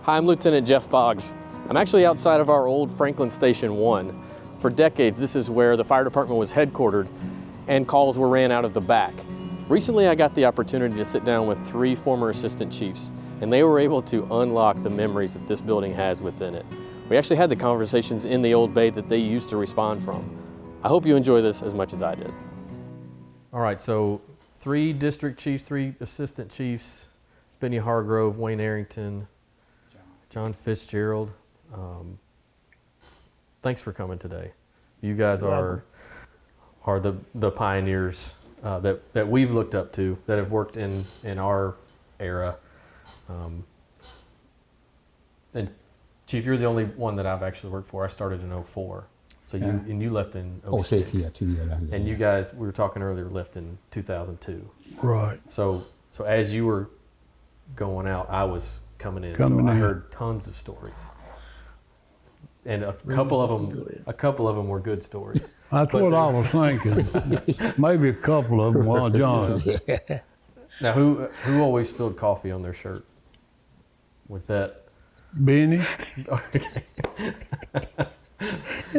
Hi, I'm Lieutenant Jeff Boggs. I'm actually outside of our old Franklin Station 1. For decades, this is where the fire department was headquartered and calls were ran out of the back. Recently, I got the opportunity to sit down with 3 former assistant chiefs, and they were able to unlock the memories that this building has within it. We actually had the conversations in the old bay that they used to respond from. I hope you enjoy this as much as I did. All right, so 3 district chiefs, 3 assistant chiefs, Benny Hargrove, Wayne Arrington, John Fitzgerald. Thanks for coming today. You guys are the pioneers that we've looked up to, that have worked in our era. And Chief, you're the only one that I've actually worked for. I started in 04. So you left in 06. Yeah, 2 years after that. And you guys, we were talking earlier, left in 2002. Right. So as you were going out, I was coming in. I heard tons of stories, and a couple of them were good stories. That's what I was thinking. Maybe a couple of them while John. Now, who always spilled coffee on their shirt? Was that Benny? okay?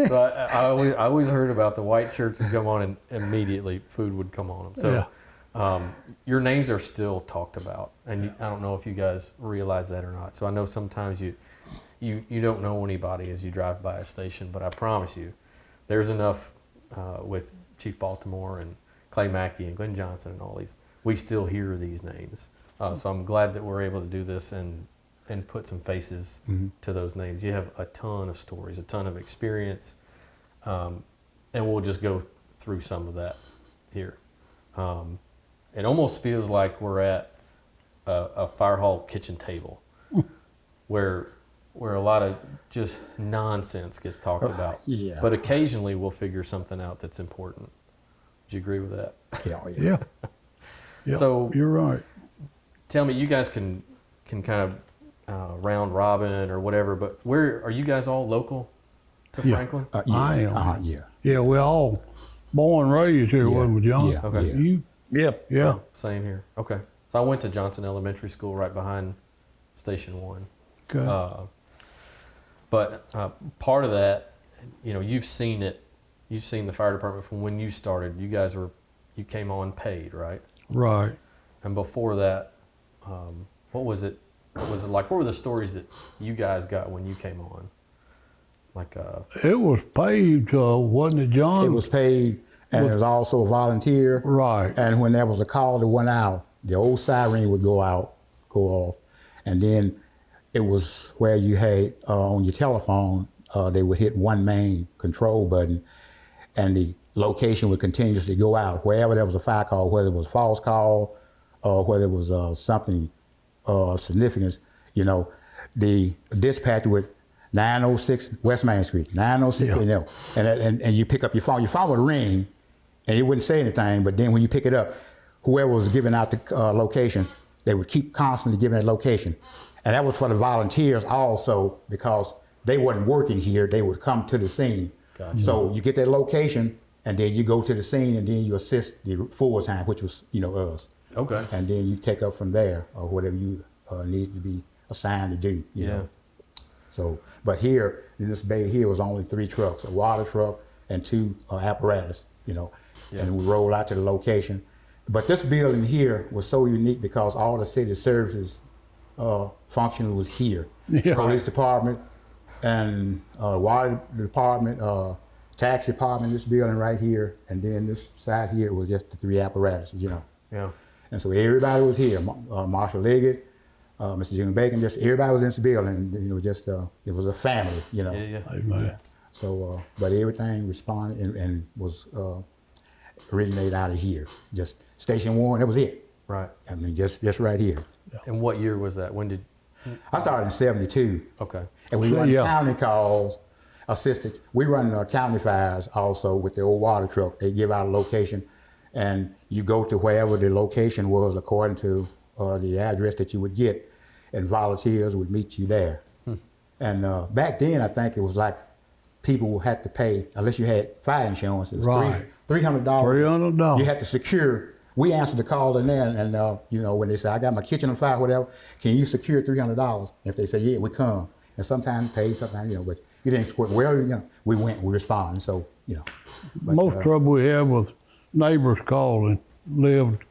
So I always heard about the white shirts would come on and immediately food would come on them. So. Yeah. Your names are still talked about, and I don't know if you guys realize that or not. So I know sometimes you don't know anybody as you drive by a station, but I promise you, there's enough with Chief Baltimore and Clay Mackey and Glenn Johnson and all these. We still hear these names, so I'm glad that we're able to do this and put some faces to those names. You have a ton of stories, a ton of experience, and we'll just go through some of that here. It almost feels like we're at a fire hall kitchen table where a lot of just nonsense gets talked about. Yeah. But occasionally we'll figure something out that's important. Would you agree with that? Yeah. Yeah. So you're right. Tell me, you guys can kind of round robin or whatever, but where are you guys all local to Franklin? Yeah. I am. Yeah. Yeah, we're all born and raised here, wasn't we, John? Yeah. Okay. You? Yeah. Same here. Okay. So I went to Johnson Elementary School right behind Station 1. Okay. But part of that, you've seen it. You've seen the fire department from when you started. You came on paid, right? Right. And before that, what was it? What was it like? What were the stories that you guys got when you came on? Like It was paid, wasn't it, John? It was paid, and it was also a volunteer. Right. And when there was a call that went out, the old siren would go off, and then it was where you had on your telephone, they would hit one main control button, and the location would continuously go out wherever there was a fire call, whether it was a false call or whether it was something significance. The dispatcher would 906 West Main Street, 906, and you pick up your phone would ring, and it wouldn't say anything, but then when you pick it up, whoever was giving out the location, they would keep constantly giving that location. And that was for the volunteers also, because they wasn't working here, they would come to the scene. Gotcha. So you get that location, and then you go to the scene, and then you assist the forward time, which was, us. Okay. And then you take up from there, or whatever you need to be assigned to do, you know. So, but here, in this bay here was only 3 trucks, a water truck and 2 apparatus, and we rolled out to the location. But this building here was so unique because all the city services function was here. Yeah. Police department and water department, tax department, this building right here, and then this side here was just the 3 apparatuses, Yeah. And so everybody was here, Marshall Liggett, Mr. June Bacon, just everybody was in this building, it was a family, Yeah. Amen. Yeah. So, but everything responded and was originated out of here. Just Station 1, that was it. Right. I mean, just right here. And what year was that? When did? I started in 72. Okay. And we run Yeah. county calls, assisted. We run county fires also with the old water truck. They give out a location, and you go to wherever the location was according to the address that you would get, and volunteers would meet you there. And back then, I think it was like people had to pay, unless you had fire insurance, it was Right. $300. $300. You had to secure we answered the call in there, and you know, when they say I got my kitchen on fire, whatever, can you secure $300? If they say yeah, we come, and sometimes pay, sometimes you know, but you didn't square. Well, you know, we went, we respond, so you know. But, Most trouble we had was neighbors calling, lived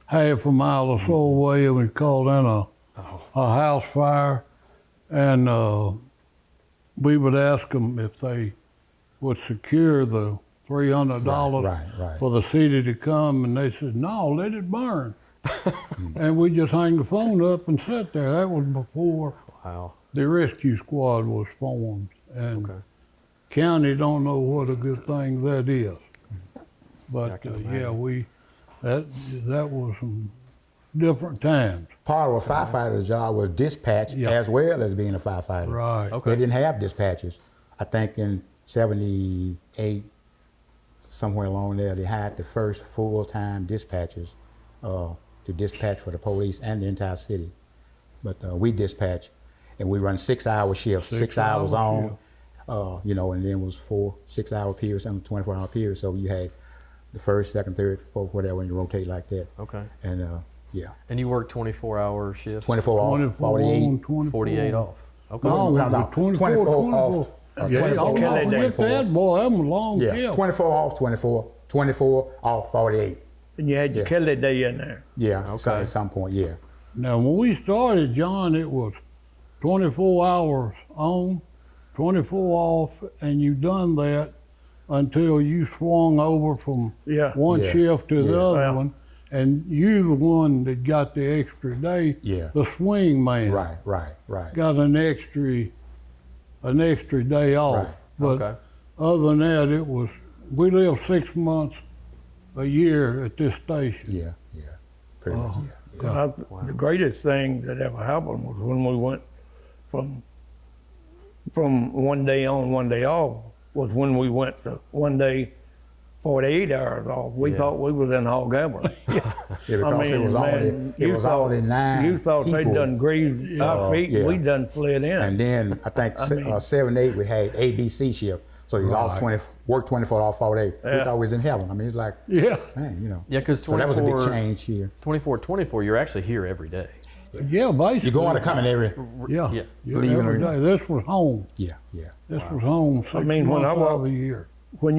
half a mile or so away, and we called in a house fire, and we would ask them if they would secure the $300 right. for the city to come, and they said, no, let it burn. And we just hang the phone up and sit there. That was before Wow. the rescue squad was formed. And Okay. county don't know what a good thing that is. I But can yeah, imagine. that was some different times. part of a firefighter's job was dispatch Yeah. as well as being a firefighter. Right. Okay. They didn't have dispatchers. I think in '78, somewhere along there, they had the first full-time dispatchers to dispatch for the police and the entire city. But we dispatch, and we run 6-hour shifts, 6 hours 6 on, hours, you know, and then was 4 6-hour periods and 24-hour periods. So you had the first, second, third, fourth, whatever, and you rotate like that. Okay. And yeah, And you work 24-hour shifts? 24 off, 24 48. on, 24 48 off. Okay. No, No, 24 off. Yeah, 24 I'm kill not it, with that, boy. That was a long Yeah, kill. 24 off, 24, 24 off, 48. And you had your Yeah. Kelly Day in there. Yeah, so Okay. at some point, yeah. Now, when we started, John, it was 24 hours on, 24 off, and you done that until you swung over from Yeah. one Yeah. shift to the Yeah. other Yeah. one, and you the one that got the extra day. Yeah. The swing man Right. got an extra day off. Right. But Okay. other than that, we lived 6 months a year at this station. Yeah. Pretty much, yeah. The greatest thing that ever happened was when we went from one day on, one day off, was when we went to one day, 48 hours off. We Yeah. thought we was in hog heaven. Yeah, because it was only 9 You thought they people. done grazed our feet, yeah. we done fled in. And then I think I mean- 7, 8, we had ABC shift. So you off Right. 20, work 24 off 48. We Yeah. thought we was in heaven. I mean, it's like, Yeah. man, you know. Yeah, because So that was a big 24, change here. 24, you're actually here every day. Yeah, basically. You go on to come in every, Yeah. Yeah. Leaving every her- day. This was home. yeah. This was home 6 mean, when months I out walk- of the year. when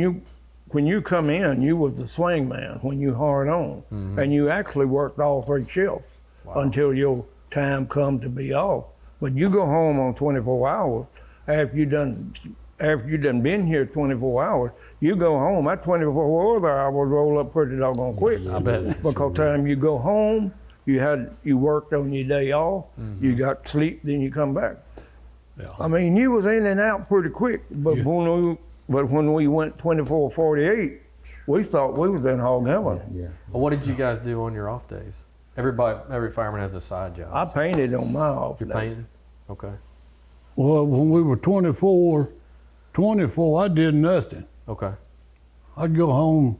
you come in, you was the swing man when you hard on, Mm-hmm. and you actually worked all 3 shifts until your time come to be off. But you go home on 24 hours after you done been here 24 hours. You go home. That 24 other hours roll up pretty doggone quick. I bet. Because time you go home, you worked on your day off. Mm-hmm. You got sleep, then you come back. Yeah. I mean, you was in and out pretty quick, but Yeah. when we went 24, 48, we thought we was in hog heaven. Yeah. Well, what did you guys do on your off days? Every fireman has a side job. I painted on my off You're day. painting? Okay. Well, when we were 24, I did nothing. Okay. I'd go home,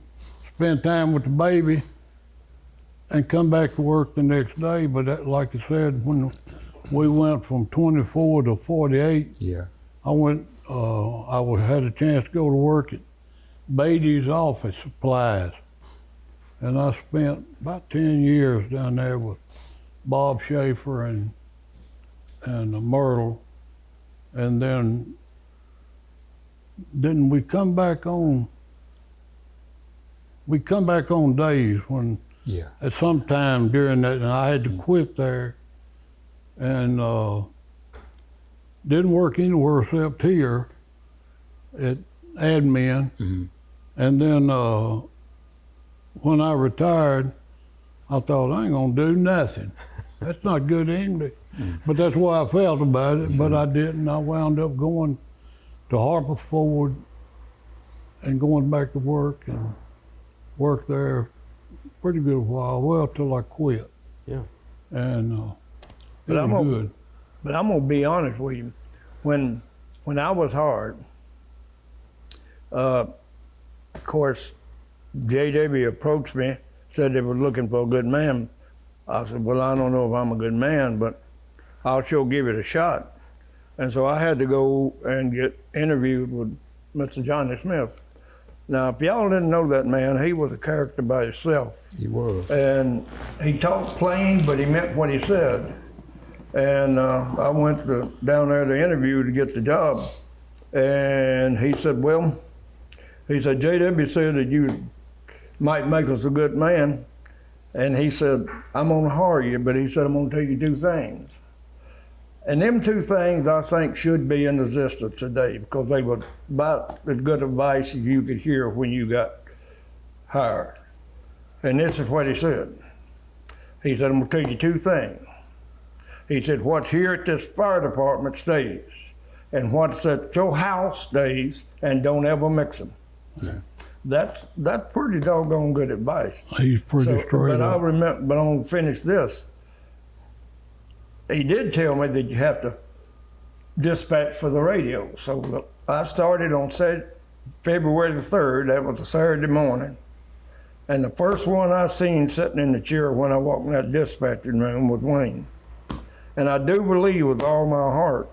spend time with the baby, and come back to work the next day. But that, like I said, when we went from 24 to 48, Yeah. had a chance to go to work at Beatty's Office Supplies. And I spent about 10 years down there with Bob Schaefer and Myrtle. And then we come back on days when Yeah. at some time during that, and I had to quit there and didn't work anywhere except here at admin. Mhm. And then when I retired, I thought, I ain't gonna do nothing. That's not good English. But that's why I felt about it, but I didn't. I wound up going to Harpeth Ford and going back to work and worked there pretty good while, well, till I quit. Yeah. And it But I'm was gonna- good. But I'm gonna be honest with you. When I was hard, of course, JW approached me, said they were looking for a good man. I said, well, I don't know if I'm a good man, but I'll sure give it a shot. And so I had to go and get interviewed with Mr. Johnny Smith. Now, if y'all didn't know that man, he was a character by himself. He was. And he talked plain, but he meant what he said. And I went down there to interview to get the job. And he said, well, he said, JW said that you might make us a good man. And he said, I'm gonna hire you, but he said, I'm gonna tell you two things. And them two things I think should be in existence today because they were about as good advice as you could hear when you got hired. And this is what he said. He said, I'm gonna tell you two things. He said, what's here at this fire department stays, and what's at your house stays, and don't ever mix them. Yeah. That's pretty doggone good advice. He's pretty So, straight but I up. remember, but I'm gonna finish this. He did tell me that you have to dispatch for the radio. So I started on February the 3rd, that was a Saturday morning. And the first one I seen sitting in the chair when I walked in that dispatching room was Wayne. And I do believe with all my heart,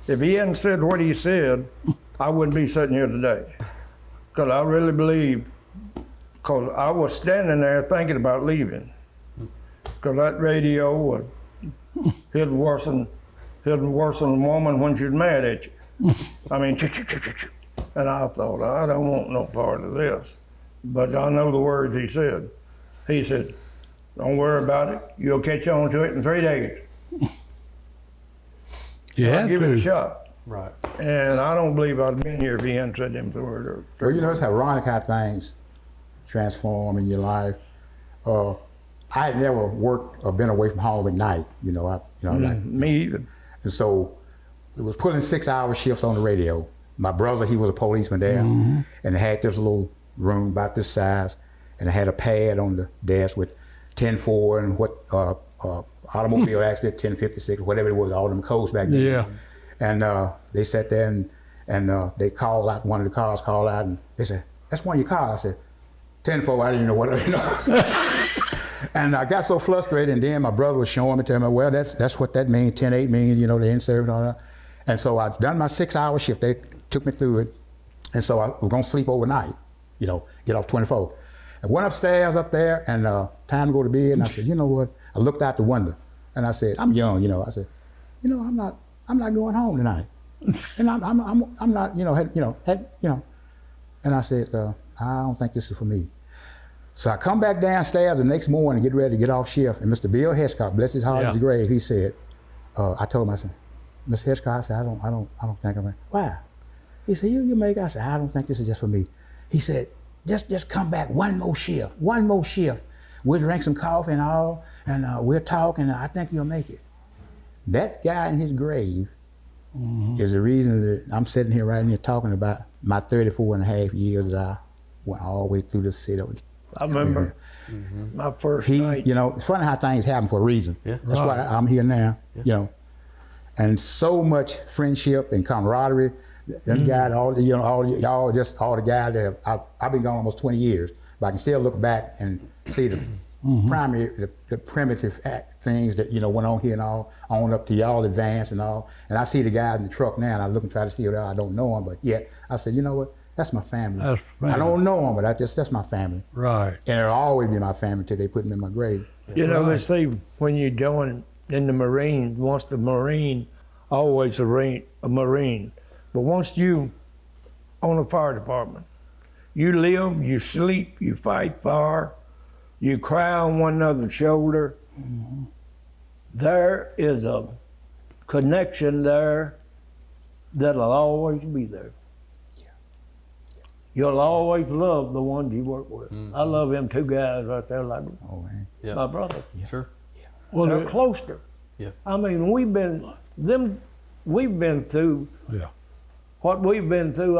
if he hadn't said what he said, I wouldn't be sitting here today. Because I really believe, because I was standing there thinking about leaving. Because that radio was, it was worse than a woman when she's mad at you. I mean, and I thought, I don't want no part of this. But I know the words he said. He said, don't worry about it. You'll catch on to it in 3 days. You I'll had give it a to. shot. Right. And I don't believe I'd been here if he hadn't said them words. Well, you know, it's ironic how things transform in your life. I had never worked or been away from home at night. You know, like, Me either. and so it was pulling 6-hour shifts on the radio. My brother, he was a policeman there, and it had this little room about this size, and it had a pad on the desk with 10-4 and what automobile accident 1056, whatever it was, all them codes back then. Yeah. And they sat there and they called out, one of the cars called out, and they said, that's one of your cars. I said, 10-4, I didn't know what, you know. And I got so frustrated, and then my brother was showing me, telling me, well, that's what that means, 10-8 means, you know, the in-service and all that. And so I done my 6-hour shift. They took me through it. And so I was gonna sleep overnight, you know, get off 24. I went upstairs up there, and time to go to bed, and I said, you know what? I looked out the window, and I said, I'm young, you know. I said, you know, I'm not going home tonight. And I'm not, you know. And I said, I don't think this is for me. So I come back downstairs the next morning, get ready to get off shift, and Mr. Bill Hitchcock, bless his heart, Yeah. his grave, he said, I told him, I said, Mr. Hitchcock, I said, I don't think I'm right. Why? He said, you make. I said, I don't think this is just for me. He said, just come back one more shift. We'll drink some coffee and all, and we'll talk, and I think you'll make it. That guy in his grave is the reason that I'm sitting here right here talking about my 34 and a half years that I went all the way through the city. I remember my first night. You know, it's funny how things happen for a reason. Yeah. That's why I'm here now, you know. And so much friendship and camaraderie. Them guys, all the guys that I've been gone almost 20 years, but I can still look back and see the primary, the primitive things that, you know, went on here and all, on up to y'all advanced and all. And I see the guys in the truck now, and I look and try to see what I don't know them, but yet I said, you know what? That's my family. That's family. I don't know them, but that's my family. Right. And it'll always be my family until they put me in my grave. You know, they Right. say when you join in the Marines, once the Marine, always a Marine. But once you on the fire department, you live, you sleep, you fight fire, you cry on one another's shoulder. There is a connection there that'll always be there. You'll always love the ones you work with. I love them two guys right there, like Oh, man. Yeah. my brother. Sure. Well, They're closer. Yeah. I mean, we've been through yeah. what we've been through.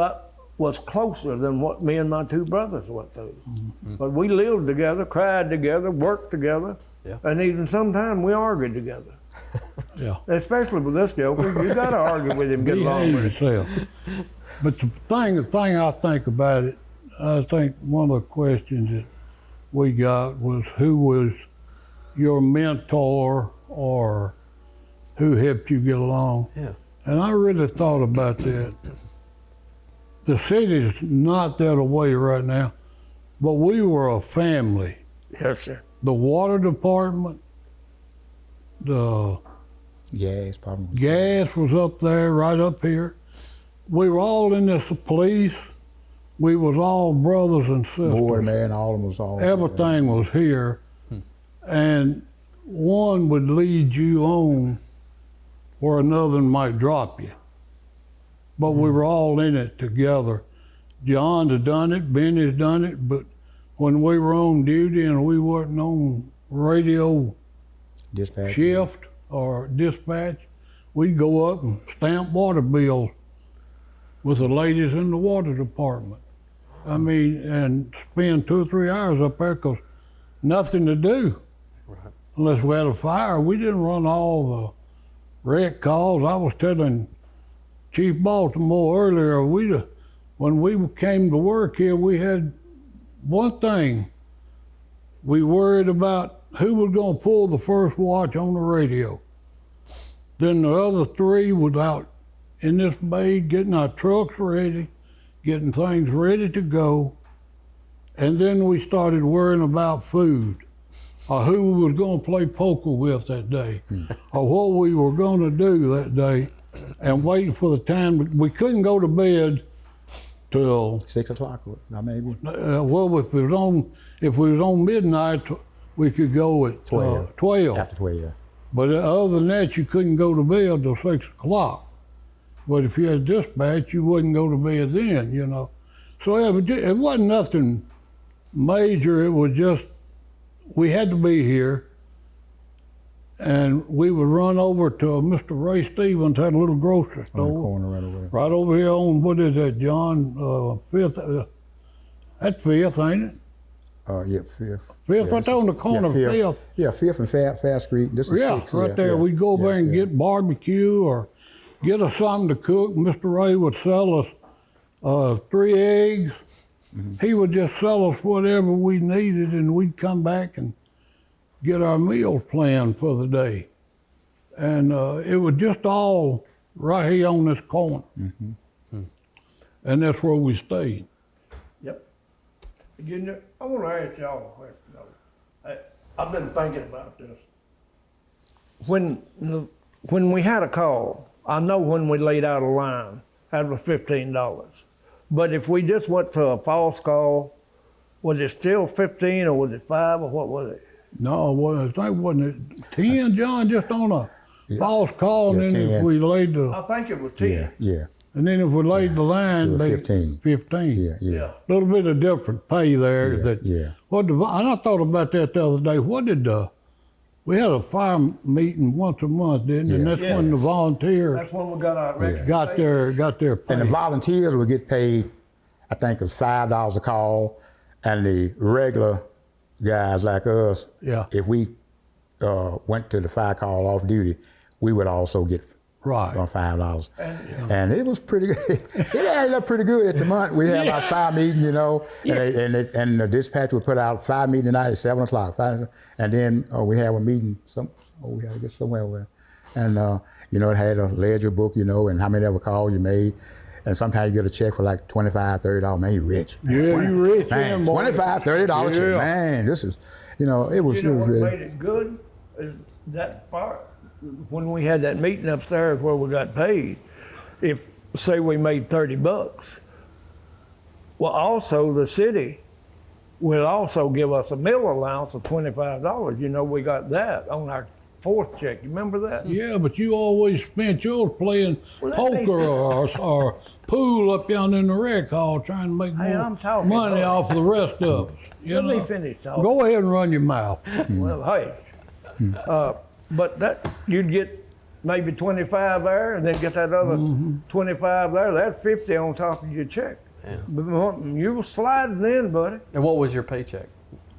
Was closer than what me and my two brothers went through. But we lived together, cried together, worked together, Yeah. and even sometimes we argued together. Yeah. Especially with this joker, you got to argue with him, get along with him. yourself. But the thing I think about it, I think one of the questions that we got was who was your mentor or who helped you get along? Yeah. And I really thought about that. the city's not that way right now, but we were a family. Yes, sir. The water department, the Gas, probably. gas was up there, right up here. We were all in this police. We was all brothers and sisters. Board man, all of them was all. Everything was here, and one would lead you on where another might drop you. But we were all in it together. John's done it, Benny's done it, but when we were on duty and we wasn't on radio Dispatch. shift or dispatch, we'd go up and stamp water bills with the ladies in the water department. I mean, and spend 2 or 3 hours up there because nothing to do. Right. Unless we had a fire. We didn't run all the wreck calls. I was telling Chief Baltimore earlier, when we came to work here, we had one thing. We worried about who was going to pull the first watch on the radio. Then the other 3 was out in this bay getting our trucks ready, getting things ready to go. And then we started worrying about food, or who we was going to play poker with that day, or what we were going to do that day, and waiting for the time. We couldn't go to bed till 6 o'clock, maybe. well, if we was on midnight, we could go at 12. After 12, yeah. But other than that, you couldn't go to bed till 6 o'clock. But if you had dispatch, you wouldn't go to bed then, you know. So it wasn't nothing major. It was just we had to be here, and we would run over to Mr. Ray Stevens, had a little grocery On the store corner right away. right over here on, what is that, John? Fifth. That's Fifth, ain't it? Yeah, Fifth. Fifth, Yeah, right there on the corner of Fifth. Yeah, Fifth and Fast Street. This is Yeah, 6, right there. yeah, We'd go over there and yeah. get barbecue or get us something to cook. Mr. Ray would sell us 3 eggs. Mm-hmm. He would just sell us whatever we needed, and we'd come back and get our meals planned for the day. And it was just all right here on this corner. Mm-hmm. And that's where we stayed. Yep. You know, I want to ask y'all a question, though. I've been thinking about this. When we had a call, I know when we laid out a line, that was $15. But if we just went to a false call, was it still 15 or was it 5 or what was it? No, I think wasn't it 10, John, just on a false call, and Yeah, then if 10. we laid the I think it was 10. Yeah, yeah, and then if we laid the line, It was they 15. 15. yeah, yeah. Yeah. A little bit of different pay there. Yeah, that yeah. What and I thought about that the other day. What did we had a fire meeting once a month, didn't we? And Yeah. that's when the volunteers That's when we got our extra got pay. their pay. And the volunteers would get paid, I think it was $5 a call, and the regular guys like us, Yeah. if we went to the fire call off duty, we would also get Right. $5. And it was pretty good. It added up pretty good at the month. We had about 5 meetings, you know, and the dispatch would put out 5 meetings a night at 7 o'clock. And then we had a meeting, we had to get somewhere with. And, you know, it had a ledger book, you know, and how many ever calls you made. And sometimes you get a check for like $25, $30. Man, you rich. Yeah, you rich, Man, then, boy. $25, $30 check. Yeah. Man, this is, you know, it was, You know it was what really. made it good is that fire. When we had that meeting upstairs where we got paid, if say we made $30, well, also the city will also give us a meal allowance of $25. You know, we got that on our 4th check. You remember that? Yeah, but you always spent yours playing Well, that poker ain't- or pool up down in the rec hall trying to make Hey, more I'm talking money about- off of the rest of us. You Let know? me finish talking. Go ahead and run your mouth. Well, hey, but that you'd get maybe 25 there, and then get that other 25 there. That's 50 on top of your check. Yeah. But you were sliding in, buddy. And what was your paycheck?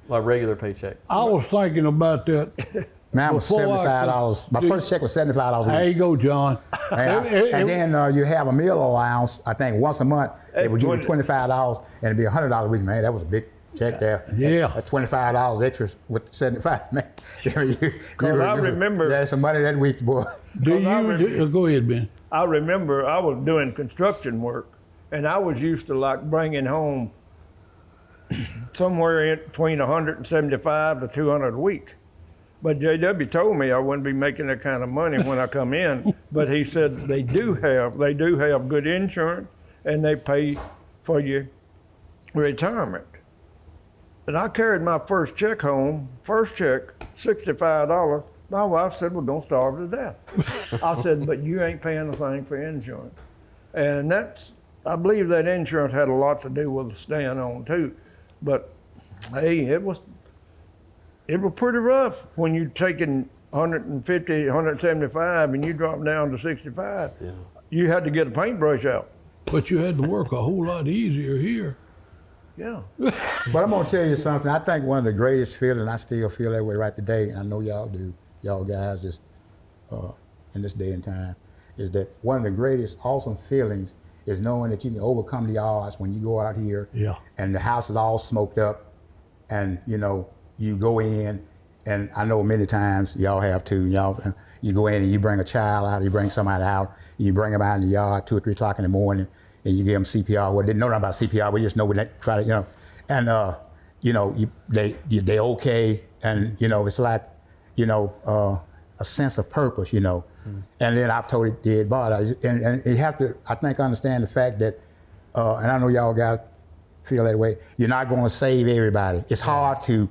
Like regular paycheck? I was thinking about that. Mine was Before I $75. My could- first check was $75 a There week. you go, John. And then you have a meal allowance, I think once a month, they would give you $25 and it'd be $100 a week, man. That was a big check there. Yeah. That's $25 extra with 75, man. I remember- You had some money that week, boy. Do Well, I you? Go ahead, Ben. I remember I was doing construction work, and I was used to like bringing home somewhere in between 175 to 200 a week. But JW told me I wouldn't be making that kind of money when I come in. But he said they do have good insurance, and they pay for your retirement. And I carried my first check home, $65. My wife said, we're gonna starve to death. I said, but you ain't paying a thing for insurance. And I believe that insurance had a lot to do with staying on too. But hey, it was pretty rough when you're taking 150, 175 and you drop down to 65. Yeah. You had to get a paintbrush out. But you had to work a whole lot easier here. Yeah. But I'm gonna tell you something. I think one of the greatest feelings, I still feel that way right today, and I know y'all do, y'all guys just in this day and time, is that one of the greatest awesome feelings is knowing that you can overcome the odds when you go out here Yeah. and the house is all smoked up, and you know, you go in, and I know many times y'all have too, you go in and you bring a child out, you bring somebody out, you bring them out in the yard 2 or 3 o'clock in the morning, and you give them CPR. Well, they didn't know nothing about CPR, we just know we try to, and they okay, and it's like, a sense of purpose, And then I've told it dead body, and you have to, I think, understand the fact that, and I know y'all guys feel that way, you're not going to save everybody. It's hard to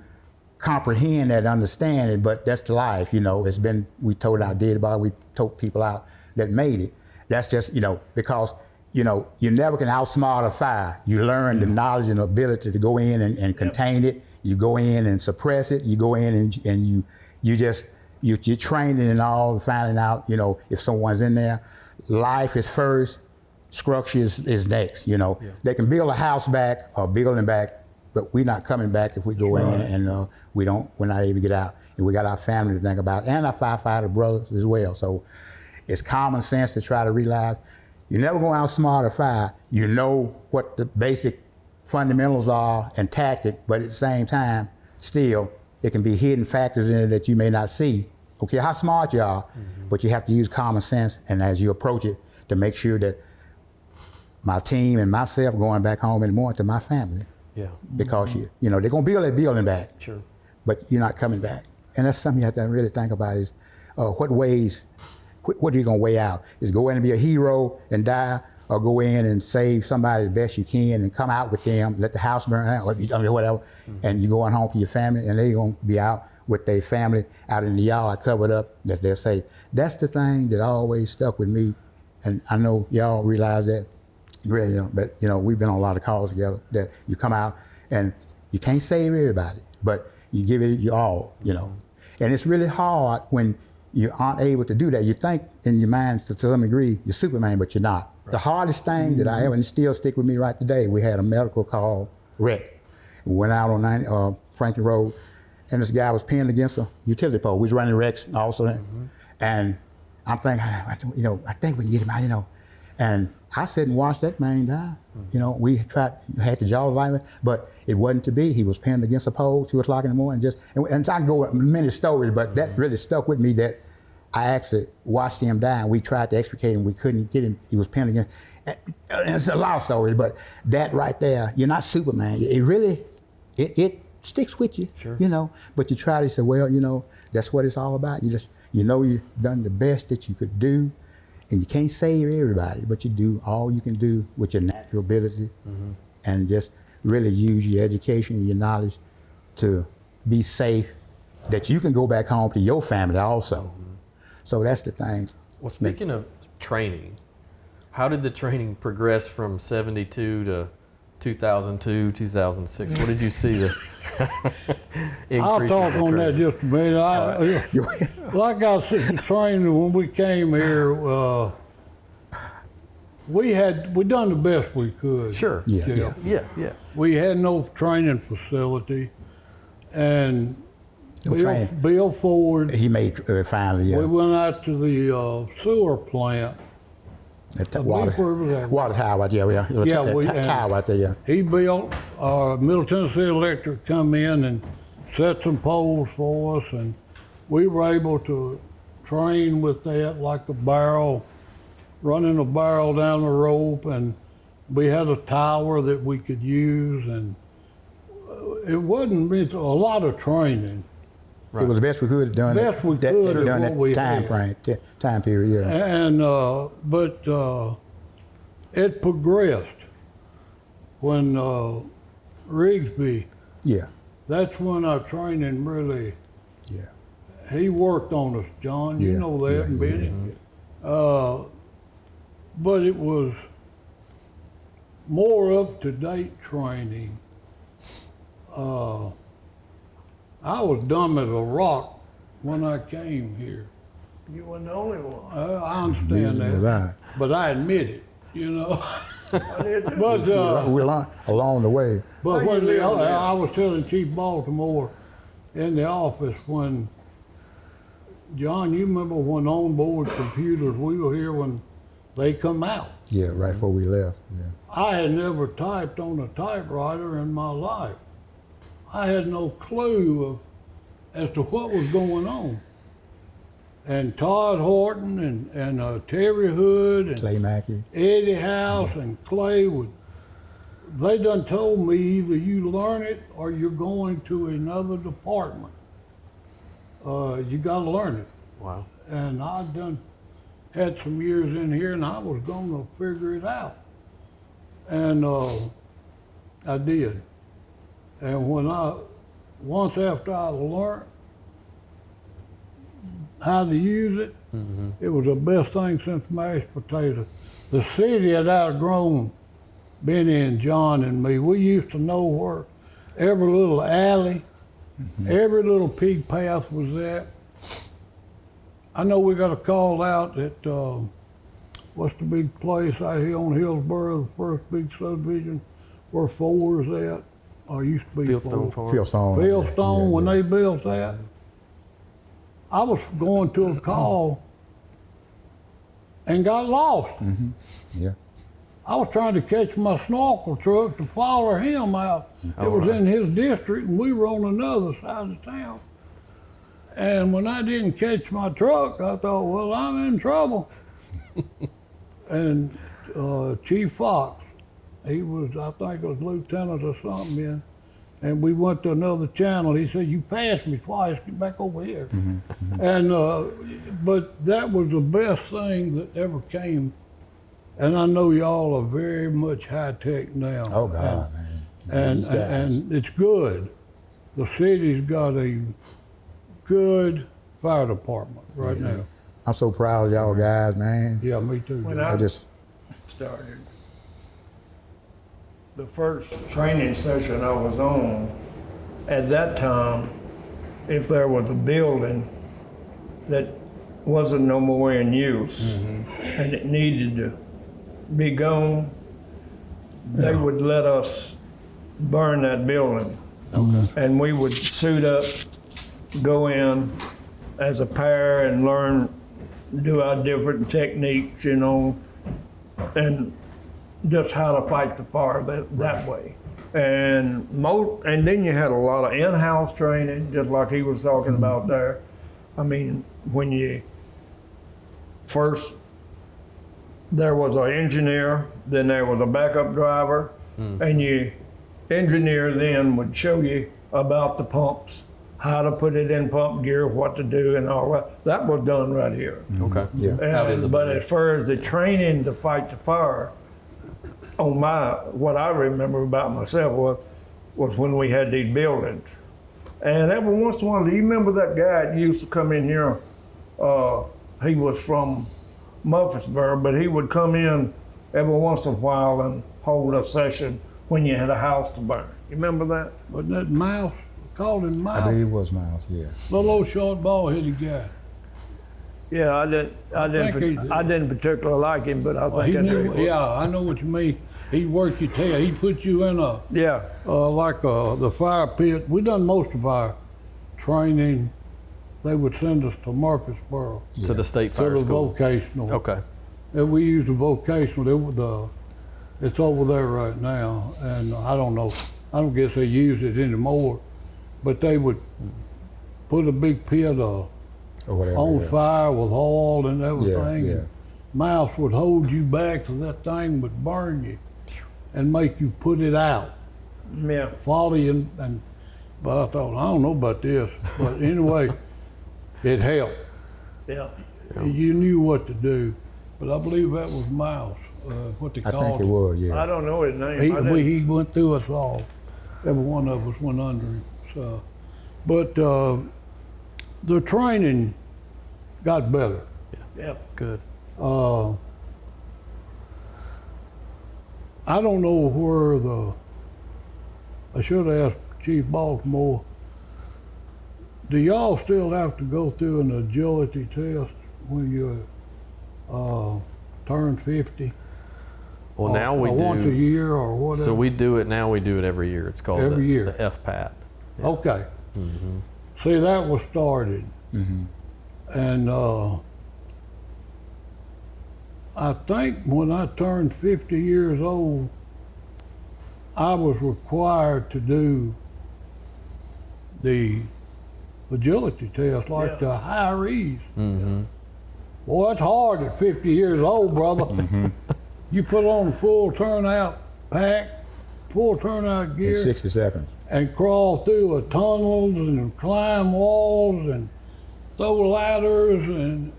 comprehend that, understand it, but that's the life, It's been, we told out dead body, we told people out that made it. That's just, because, you never can outsmart a fire. You learn the knowledge and ability to go in and contain it. You go in and suppress it. You go in and you're training and all, finding out, if someone's in there. Life is first, structure is next, They can build a house back or building back, but we're not coming back if we go in and we're not able to get out. And we got our family to think about, and our firefighter brothers as well. So it's common sense to try to realize you're never going to outsmart a fire. You know what the basic fundamentals are and tactic, but at the same time, still, there can be hidden factors in it that you may not see. Okay, how smart you are, but you have to use common sense, and as you approach it, to make sure that my team and myself going back home in the morning to my family. Yeah. Because they're going to build that building back, Sure. but you're not coming back. And that's something you have to really think about is what are you going to weigh out? Is go in and be a hero and die, or go in and save somebody the best you can and come out with them, let the house burn out, or whatever, and you going home to your family, and they're going to be out with their family out in the yard covered up, that they're safe. That's the thing that always stuck with me, and I know y'all realize that, really, but we've been on a lot of calls together, that you come out and you can't save everybody, but you give it your all, And it's really hard when you aren't able to do that. You think in your mind to some degree you're Superman, but you're not. Right. The hardest thing that I ever, and still stick with me right today, we had a medical call wreck. We went out on Franklin Road, and this guy was pinned against a utility pole. We was running wrecks also, and I'm thinking, I think we can get him out, And I sat and watched that man die. We had the jaw violent, but it wasn't to be. He was pinned against a pole, 2 o'clock in the morning. And I can go with many stories, but that really stuck with me, that I actually watched him die, and we tried to extricate him. We couldn't get him. He was pinned against. And it's a lot of stories, but that right there, you're not Superman. It really, it sticks with you, sure. But you try to say, well, that's what it's all about. You've done the best that you could do. And you can't save everybody, but you do all you can do with your natural ability, and just really use your education and your knowledge to be safe, that you can go back home to your family also. So that's the thing. Well, speaking of training, how did the training progress from 72 to 2002, 2006? What did you see the I'll talk on that just a minute. Like I said, training, when we came here, we done the best we could. Sure. Yeah. We had no training facility, and No training. Bill Ford, He made finally. we went out to the sewer plant. At the I believe where was that? water tower, tower out there, yeah. He built, Middle Tennessee Electric come in and set some poles for us, and we were able to train with that, like a barrel, running a barrel down the rope and we had a tower that we could use, and it wasn't a lot of training. It was the best we could have done. Best we could at during what we that time had. frame, time period. Yeah. And but it progressed when Rigsby. Yeah. That's when our training really. Yeah. He worked on us, John. You Yeah, know that, yeah, and yeah, Benny. But it was more up to date training. I was dumb as a rock when I came here. You weren't the only one. I understand Neither was that, I. but I admit it. You know. I did too. But We along the way. But How when you the, doing there? I was telling Chief Baltimore in the office when, John, you remember when onboard computers, we were here when they come out. Yeah, right before we left. Yeah. I had never typed on a typewriter in my life. I had no clue as to what was going on. And Todd Horton and Terry Hood and Clay Mackey. Eddie House and Clay they done told me either you learn it or you're going to another department. You gotta learn it. Wow. And I done had some years in here and I was gonna figure it out. And I did. And once after I learned how to use it, it was the best thing since mashed potatoes. The city had outgrown Benny and John and me. We used to know where every little alley, every little pig path was at. I know we got a call out at, what's the big place out here on Hillsborough, the first big subdivision where Ford's at, or used to be Fieldstone Ford. Farms. Fieldstone. Fieldstone, when Yeah. they built that. I was going to a call and got lost. Yeah. I was trying to catch my snorkel truck to follow him out. It was in his district, and we were on another side of town. And when I didn't catch my truck, I thought, well, I'm in trouble. And Chief Fox, he was, I think, a lieutenant or something then. And we went to another channel. He said, "You passed me twice. Get back over here." And but that was the best thing that ever came. And I know y'all are very much high tech now. Oh God, man. And These guys. and it's good. The city's got a good fire department right now. I'm so proud of y'all guys, man. Yeah, me too. When John. I just started, the first training session I was on, at that time, if there was a building that wasn't no more in use and it needed to be gone, they would let us burn that building. And we would suit up, go in as a pair and learn, do our different techniques, you know, and just how to fight the fire that way. And then you had a lot of in-house training, just like he was talking about there. I mean, when you first, there was an engineer, then there was a backup driver, and you engineer then would show you about the pumps, how to put it in pump gear, what to do, and all that. That was done right here. Okay. Yeah. Out in the But bay. as far as the training to fight the fire, on what I remember about myself was when we had these buildings. And every once in a while, do you remember that guy that used to come in here? He was from Murfreesboro, but he would come in every once in a while and hold a session when you had a house to burn. You remember that? Wasn't that Mouse? Called him I Mouse. believe it was Miles. Yeah. Little old short ball-headed guy. Yeah, I think he- didn't particularly like him, but I Well, think he that's who he knew. was. Yeah, I know what you mean. He worked your tail. He put you in a Yeah. the fire pit. We done most of our training. They would send us to Murfreesboro To the state to fire the school. vocational. Okay. And we used the vocational. It's over there right now, and I don't know. I don't guess they use it anymore, but they would put a big pit Or whatever. on yeah. fire with oil and everything. Yeah. And Mouse would hold you back so that thing would burn you. and make you put it out, Yeah. volley but I thought, I don't know about this. But anyway, it helped. Yeah. You knew what to do. But I believe that was Miles, what they I called think it him. was, yeah. I don't know his name. I didn't- He went through us all. Every one of us went under him. So, but the training got better. yeah. Good. I don't know where I should have asked Chief Baltimore. Do y'all still have to go through an agility test when you turn 50? Well, now we or once a do. year or whatever. So we do it now. We do it every year. It's called Every year. the FPAT. Yeah. Okay. Mm-hmm. See, that was started, Hmm. and I think when I turned 50 years old, I was required to do the agility test like Yeah. the hirees. Mm-hmm. Boy, that's hard at 50 years old, brother. You put on a full turnout pack, full turnout In gear, 60 seconds. and crawl through tunnels and climb walls and throw ladders.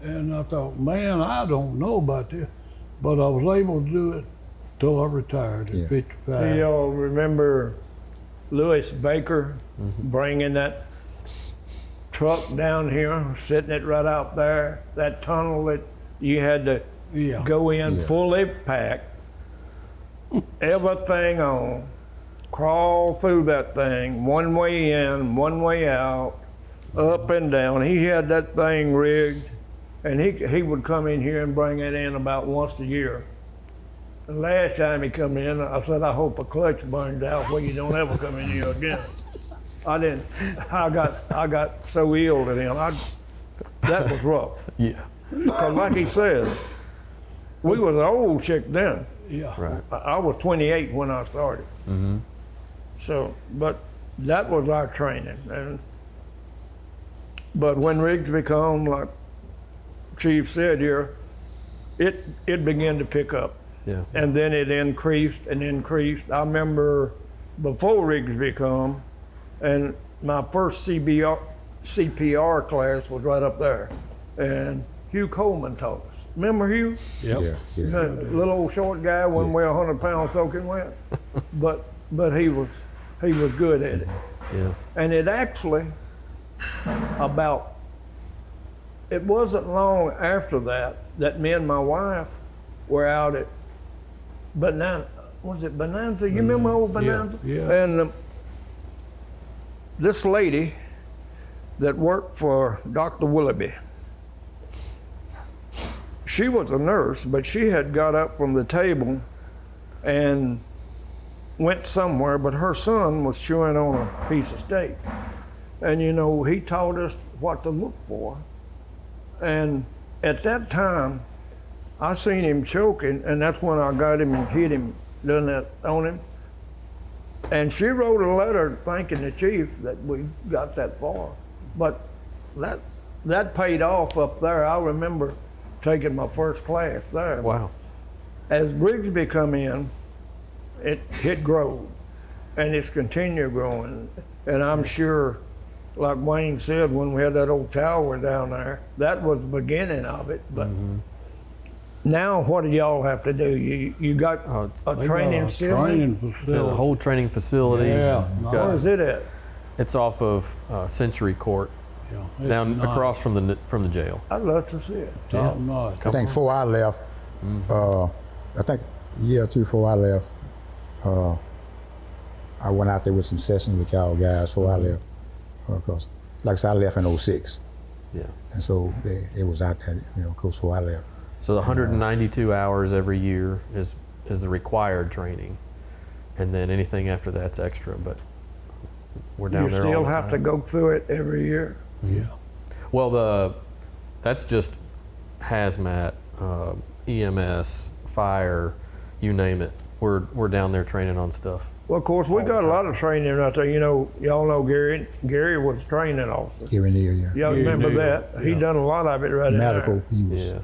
And I thought, man, I don't know about this. But I was able to do it till I retired at Yeah. 55. Do y'all remember Lewis Baker bringing that truck down here, sitting it right out there, that tunnel that you had to Yeah. go in Yeah. fully packed, everything on, crawl through that thing, one way in, one way out, up and down. He had that thing rigged, and he would come in here and bring it in about once a year. The last time he come in, I said, I hope a clutch burns out where you don't ever come in here again. I got so ill to him. That was rough. Yeah. Because like he said, we was an old chick then. Yeah. Right. I was 28 when I started. Mm-hmm. So, but that was our training. But when Rigsby come, like Chief said here, it began to pick up. Yeah. And then it increased and increased. I remember before Rigsby come, and my first CPR class was right up there. And Hugh Coleman taught us. Remember Hugh? Yep. Yeah, yeah. The little old short guy, wouldn't weigh 100 pounds soaking wet. but he was good at it. Yeah. And it actually, it wasn't long after that me and my wife were out at Bonanza. Was it Bonanza? You remember old Bonanza? Yeah. And this lady that worked for Dr. Willoughby, she was a nurse, but she had got up from the table and went somewhere, but her son was chewing on a piece of steak. And you know, he taught us what to look for. And at that time, I seen him choking, and that's when I got him and hit him, done that on him. And she wrote a letter thanking the chief that we got that far. But that paid off up there. I remember taking my first class there. Wow. As Rigsby come in, it grew, and it's continued growing. And I'm sure, like Wayne said, when we had that old tower down there, that was the beginning of it. But now, what do y'all have to do? You got Oh, a They got training a facility? training It's a facility. whole training facility. Yeah. You've No. got- Where is it at? It's off of Century Court, Yeah. It's down nice. across from the jail. I'd love to see it. Top Yeah. notch. I think before I left, I think a year or two before I left, I went out there with some sessions with y'all guys before I left. Because, like I said, I left in 06. Yeah. And so they was out there, of course, before I left. So the 192 hours every year is the required training, and then anything after that's extra. But we're down You there still all the have to time. go through it every year. Yeah. Well, that's just hazmat, EMS, fire, you name it. We're down there training on stuff. Well, of course, we All the got a lot time. of training out there. You know, y'all know Gary. Gary was training officer. Here and there, yeah. Y'all Yeah, remember yeah, that? He yeah. done a lot of it right in there. Medical, he was. Yeah.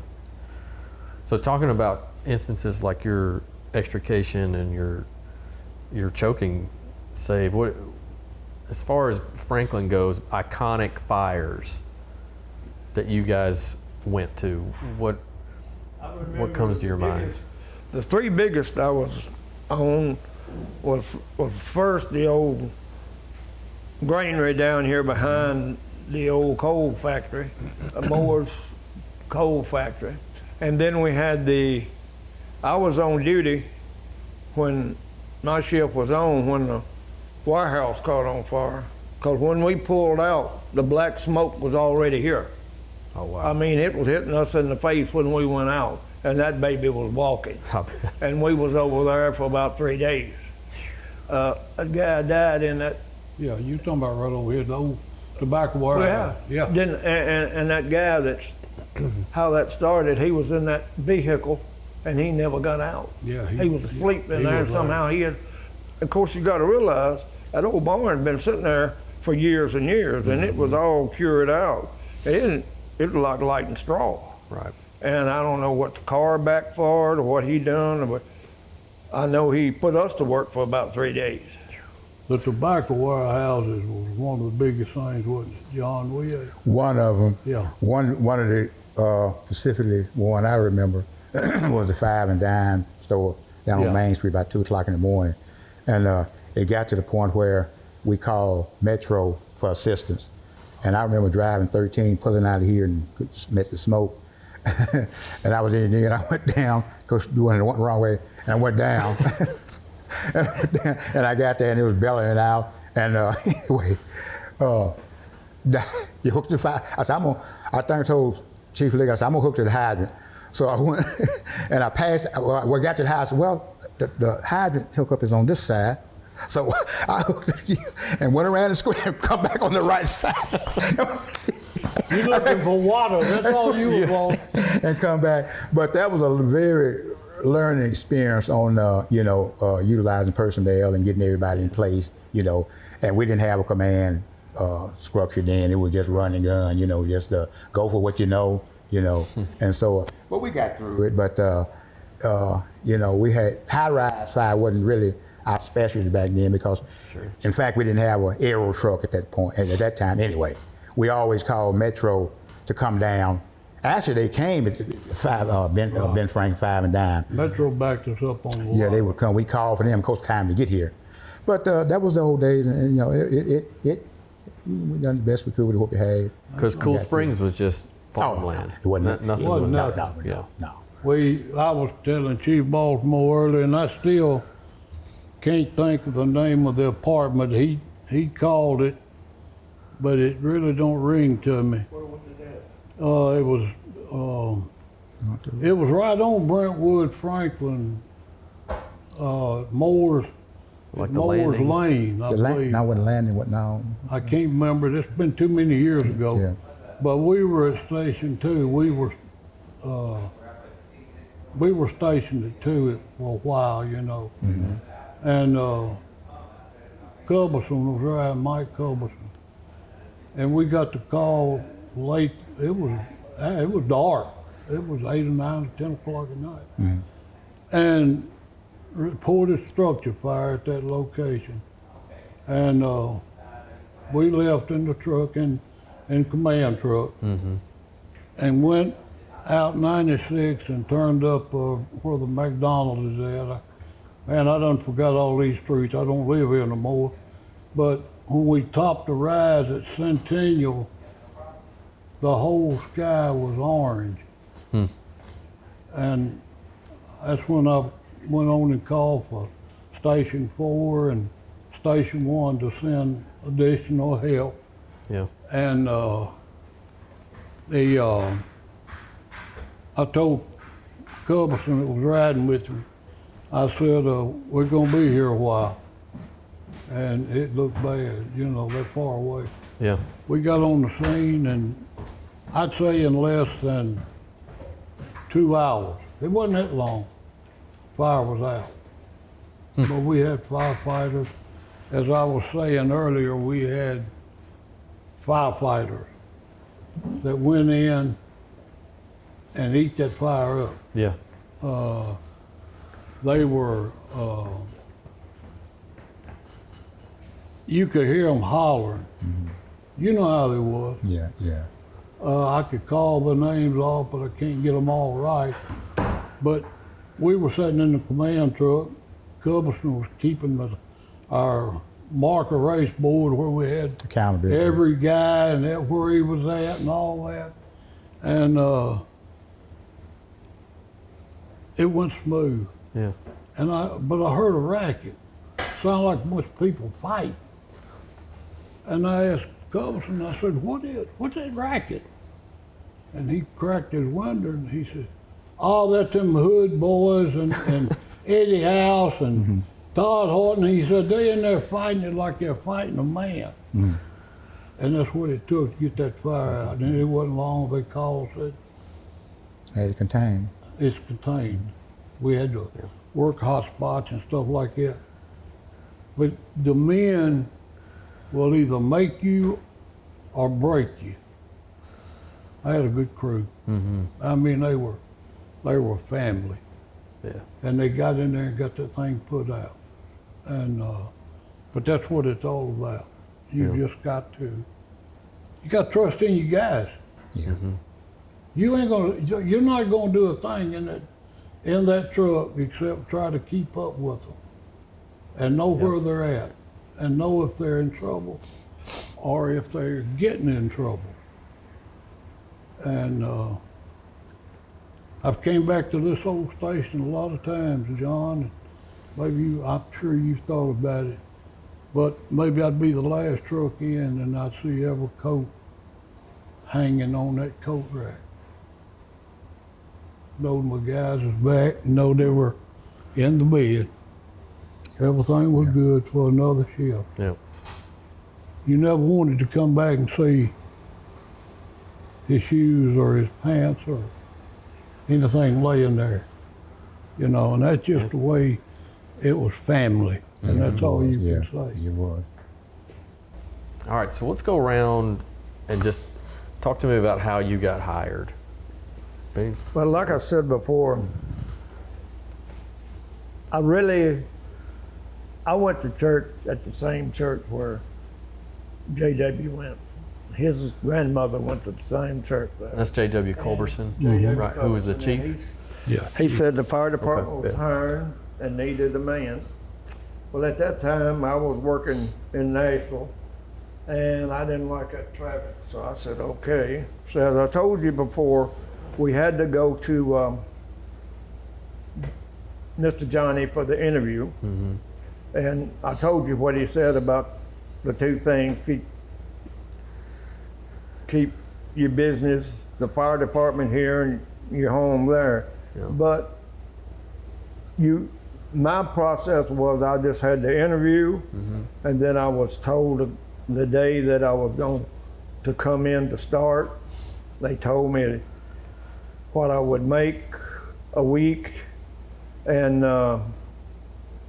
So talking about instances like your extrication and your your choking save. What, as far as Franklin goes, iconic fires that you guys went to. What comes to your mind? The three biggest I was on was first the old granary down here behind the old coal factory, Moore's coal factory. And then we had I was on duty when my shift was on when the warehouse caught on fire. Because when we pulled out, the black smoke was already here. Oh, wow. I mean, it was hitting us in the face when we went out, and that baby was walking. I bet. And we was over there for about 3 days. A guy died in that. Yeah, you talking about right over here, the old tobacco warehouse. Yeah. Then, and that guy that's, how that started, he was in that vehicle and he never got out. Yeah. He was asleep in he there and was somehow he had, of course you gotta realize, that old barn had been sitting there for years and years and it was all cured out. It was like lighting straw. Right. And I don't know what the car backfired or what he done, but I know he put us to work for about 3 days. The tobacco warehouses was one of the biggest things, wasn't it, John? One of them. Yeah. One of the specifically one I remember was the 5 and Dime store down Yeah. on Main Street about 2 o'clock in the morning, and it got to the point where we called Metro for assistance, and I remember driving 13, pulling out of here and met the smoke, and I was in there and I went down, because doing it the wrong way, and I went down. And I got there and it was bellowing out. And anyway, you hooked the fire. I said, I think I told Chief Lee, I said, I'm gonna hook to the hydrant. So I went and I passed, we got to the house. Well, the hydrant hookup is on this side. So I hooked it and went around the square and come back on the right side. You looking for water, that's all you was on. And come back. But that was a very learning experience on, utilizing personnel and getting everybody in place, and we didn't have a command structure then. It was just run and gun, just go for what you know. And so, but we got through it. But, we had high-rise fire wasn't really our specialty back then because, in fact, we didn't have an aero truck at that point, at that time anyway. We always called Metro to come down. Actually, they came at Ben Frank 5 and Dime. Metro backed us up on the Yeah, water. they would come. We called for them, of course, time to get here. But that was the old days, and we done the best we could with what we had. Because Cool Springs was just farmland. It wasn't Nothing Wasn't was nothing. Yeah. No. I was telling Chief Baltimore earlier, and I still can't think of the name of the apartment. He called it, but it really don't ring to me. Where was it at? It was right on Brentwood, Franklin, Moore's, Like the Moore's landings? Lane, I The believe. I wasn't landing. What now? I can't remember. It's been too many years ago. Yeah. But we were at Station 2. We were stationed at 2 for a while, Mm-hmm. And Culberson was driving, Mike Culberson. And we got the call late. It was dark. It was 8 or 9 or 10 o'clock at night. Mm-hmm. And reported structure fire at that location. And we left in the truck, in command truck, and went out 96 and turned up where the McDonald's is at. Man, I done forgot all these streets. I don't live here no more. But when we topped the rise at Centennial, the whole sky was orange. And that's when I went on and called for Station 4 and Station 1 to send additional help. Yeah. And I told Culberson that was riding with me, I said, we're gonna be here a while. And it looked bad, that far away. Yeah. We got on the scene and I'd say in less than 2 hours, it wasn't that long, fire was out. But we had firefighters. As I was saying earlier, we had firefighters that went in and eat that fire up. Yeah. They were you could hear them hollering. You know how they was. Yeah, yeah. I could call the names off, but I can't get them all right. But we were sitting in the command truck. Culberson was keeping our marker race board where we had Accountability. every guy and where he was at and all that. And it went smooth. Yeah. But I heard a racket. Sounded like a bunch of people fighting. And I asked Culberson, I said, what's that racket? And he cracked his window and he said, oh, that's them Hood boys and Eddie House and Todd Horton. He said, they in there fighting it like they're fighting a man. And that's what it took to get that fire out. And it wasn't long they called, said, Had it contained. it's contained. We had to work hot spots and stuff like that. But the men will either make you or break you. I had a good crew. I mean, they were family. Yeah. And they got in there and got that thing put out. And but that's what it's all about. You just got to trust in you guys. Yeah. You're not gonna do a thing in that truck except try to keep up with them and know where they're at and know if they're in trouble or if they're getting in trouble. And I've came back to this old station a lot of times, John. Maybe I'm sure you've thought about it, but maybe I'd be the last truck in and I'd see every coat hanging on that coat rack. Know my guys was back, know they were in the bed. Everything was good for another shift. Yeah. You never wanted to come back and see his shoes or his pants or anything laying there, and that's just the way it was family, and that's all you Yeah, can say. you would. All right, so let's go around and just talk to me about how you got hired. Benny? Well, like I said before, I went to church at the same church where J.W. went. His grandmother went to the same church there. That's J.W. Culberson, J.W. right? Who was the Culberson, chief? and Yeah. He said the fire department Okay, was yeah. hiring and needed a man. Well, at that time, I was working in Nashville, and I didn't like that traffic, so I said, okay. So as I told you before, we had to go to Mr. Johnny for the interview, and I told you what he said about the two things: keep your business, the fire department here, and your home there. Yeah. But my process was I just had the interview, and then I was told the day that I was going to come in to start. They told me what I would make a week and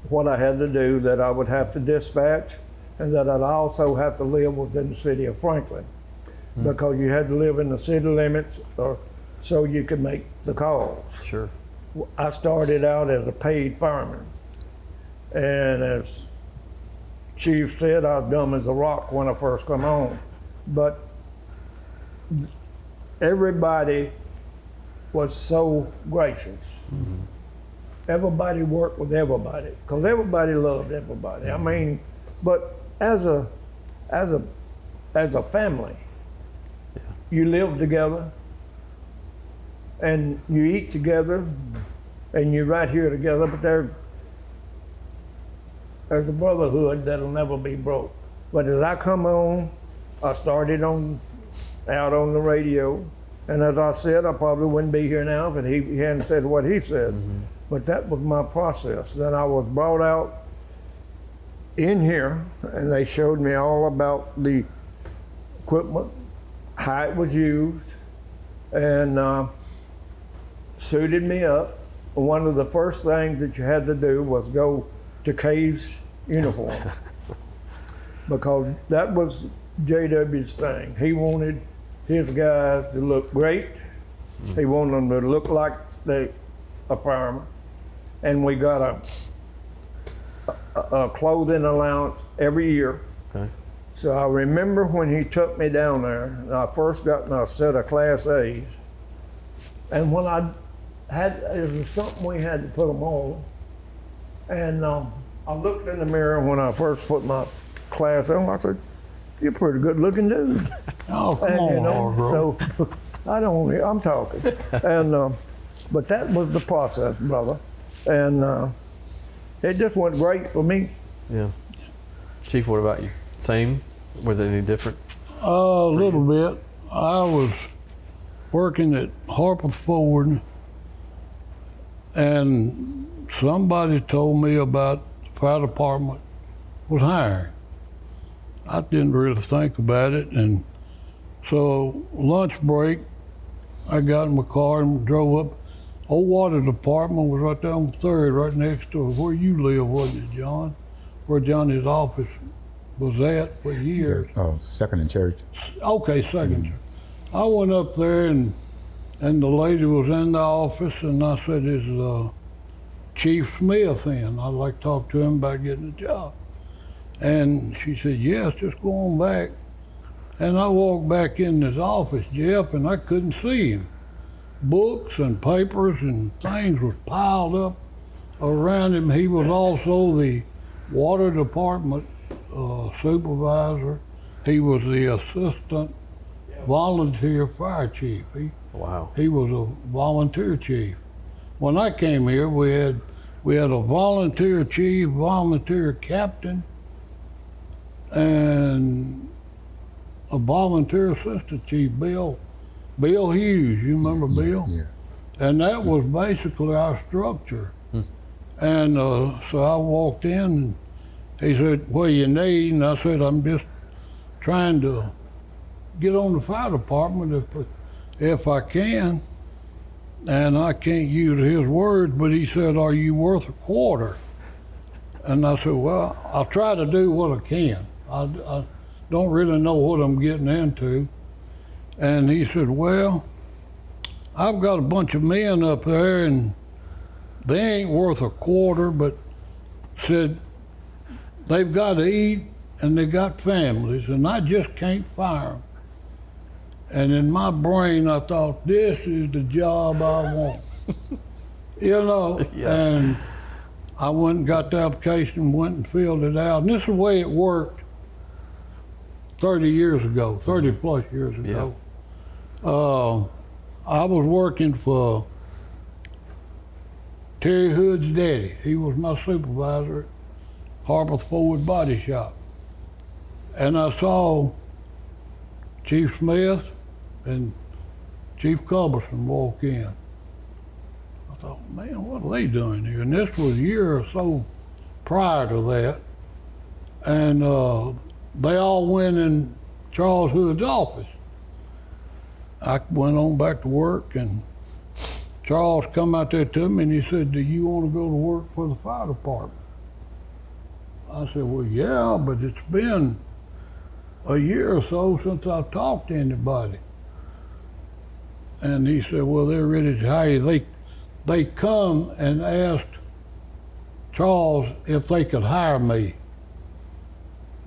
what I had to do, that I would have to dispatch, and that I'd also have to live within the city of Franklin, because you had to live in the city limits so you could make the calls. Sure. I started out as a paid fireman, and as Chief said, I was dumb as a rock when I first come home. But everybody was so gracious. Everybody worked with everybody, because everybody loved everybody. I mean, but as a family, you live together, and you eat together, and you're right here together, but there's a brotherhood that'll never be broke. But as I come on, I started out on the radio, and as I said, I probably wouldn't be here now if he hadn't said what he said. But that was my process. Then I was brought out in here, and they showed me all about the equipment, how it was used, and suited me up. One of the first things that you had to do was go to Kay's uniform, because that was JW's thing. He wanted his guys to look great. He wanted them to look like a fireman. And we got a clothing allowance every year Okay. So I remember when he took me down there, and I first got in a set of Class A's. And when it was something we had to put them on. And I looked in the mirror when I first put my class on. I said, "You're a pretty good looking dude." Oh, come And, on, Hargrove. so I'm talking. And, but that was the process, brother. And it just went great for me. Yeah. Chief, what about you? Same? Was it any different? A little bit. I was working at Harpeth Ford, and somebody told me about the fire department was hiring. I didn't really think about it, and so lunch break, I got in my car and drove up. Old water department was right there on 3rd, right next to where you live, wasn't it, John? Where Johnny's office was at for years. Oh, Second and Church. Okay, second. I went up there and the lady was in the office, and I said, "Is Chief Smith in? I'd like to talk to him about getting a job." And she said, "Yes, just go on back." And I walked back in his office, Jeff, and I couldn't see him. Books and papers and things was piled up around him. He was also the water department supervisor. He was the assistant volunteer fire chief. Wow. He was a volunteer chief. When I came here, we had a volunteer chief, volunteer captain, and a volunteer assistant chief, Bill Hughes. You remember Bill? Yeah. And that was basically our structure. And so I walked in, and he said, "What do you need?" And I said, "I'm just trying to get on the fire department if I can." And I can't use his words, but he said, "Are you worth a quarter?" And I said, "Well, I'll try to do what I can. I don't really know what I'm getting into." And he said, "Well, I've got a bunch of men up there, and they ain't worth a quarter, but," said, "they've got to eat and they got families, and I just can't fire them." And in my brain, I thought, this is the job I want. You know, Yeah. and I went and got the application, went and filled it out. And this is the way it worked 30 years ago, 30 plus years ago. I was working for Terry Hood's daddy. He was my supervisor at Harpeth Ford Body Shop. And I saw Chief Smith and Chief Culberson walk in. I thought, man, what are they doing here? And this was a year or so prior to that. And they all went in Charles Hood's office. I went on back to work, and Charles come out there to me and he said, "Do you want to go to work for the fire department?" I said, "Well, yeah, but it's been a year or so since I've talked to anybody." And he said, "Well, they're ready to hire you." They come and asked Charles if they could hire me.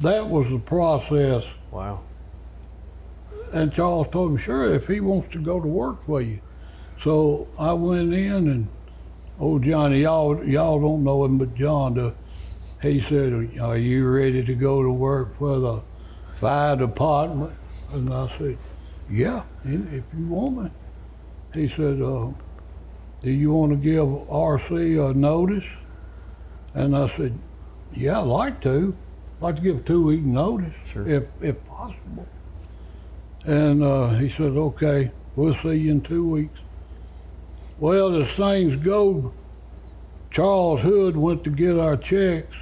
That was the process. Wow. And Charles told him, "Sure, if he wants to go to work for you." So I went in, and old Johnny, y'all don't know him, but John, he said, "Are you ready to go to work for the fire department?" And I said, "Yeah, if you want me." He said, "Do you want to give RC a notice?" And I said, "Yeah, I'd like to. I'd like to give a 2-week notice, Sure. if possible." And he said, "Okay, we'll see you in 2 weeks." Well, as things go, Charles Hood went to get our checks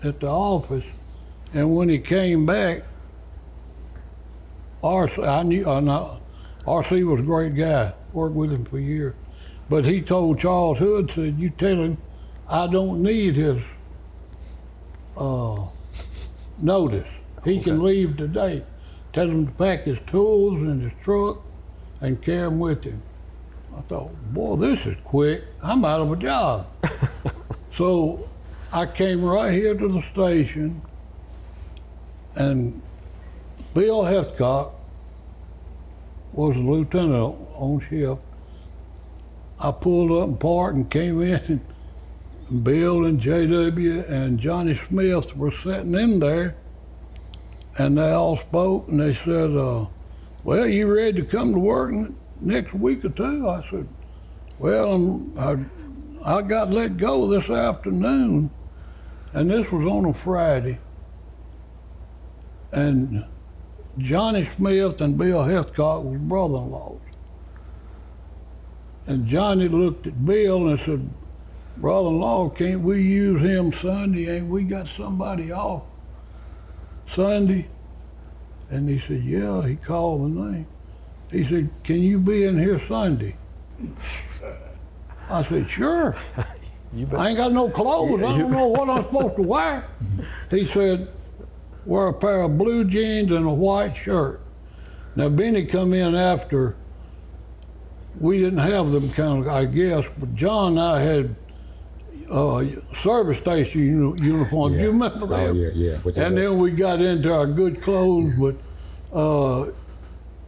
at the office, and when he came back, RC was a great guy, worked with him for years, but he told Charles Hood, said, "You tell him I don't need his notice. He can leave today. Tell him to pack his tools in his truck and carry them with him." I thought, boy, this is quick. I'm out of a job. So I came right here to the station, and Bill Heathcock was a lieutenant on shift. I pulled up and parked and came in, and Bill and JW and Johnny Smith were sitting in there, and they all spoke, and they said, well, you ready to come to work next week or two? I said, well, I got let go this afternoon, and this was on a Friday. And Johnny Smith and Bill Heathcock was brother-in-laws. And Johnny looked at Bill and said, brother-in-law, can't we use him Sunday? Ain't we got somebody off Sunday? And he said, yeah, he called the name. He said, can you be in here Sunday? I said, sure. I ain't got no clothes. I don't know what I'm supposed to wear. He said, wear a pair of blue jeans and a white shirt. Now, Benny come in after we didn't have them kind of, I guess, but John and I had service station uniforms. Yeah. Do you remember that? Oh, yeah. And then we got into our good clothes, but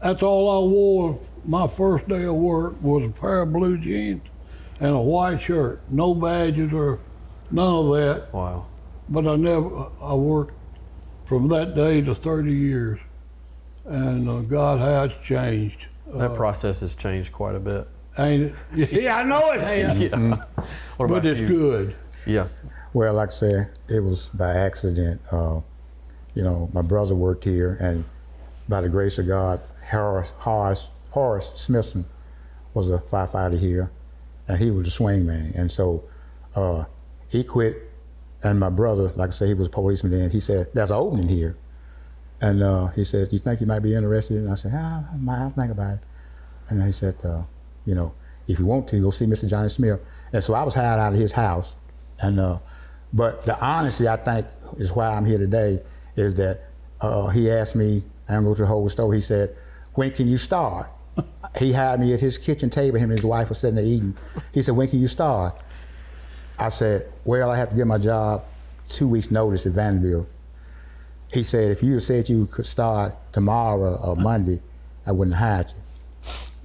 that's all I wore my first day of work was a pair of blue jeans and a white shirt. No badges or none of that. Wow. But I worked from that day to 30 years. And God has changed. That process has changed quite a bit. Ain't it? Yeah, I know it has. Yeah. What about But it's you? good. Yeah. Well, like I said, it was by accident. My brother worked here, and by the grace of God, Horace Smithson was a firefighter here, and he was a swing man. And so he quit, and my brother, like I said, he was a policeman then. He said, there's an opening here. And he said, you think you might be interested? And I said, I'll think about it. And he said, if you want to, go see Mr. Johnny Smith. And so I was hired out of his house. And but the honesty, I think, is why I'm here today, is that he asked me, I don't go to the whole story, he said, when can you start? He hired me at his kitchen table, him and his wife were sitting there eating. He said, when can you start? I said, well, I have to give my job 2 weeks notice at Vanderbilt. He said, if you said you could start tomorrow or Monday, I wouldn't have hired you.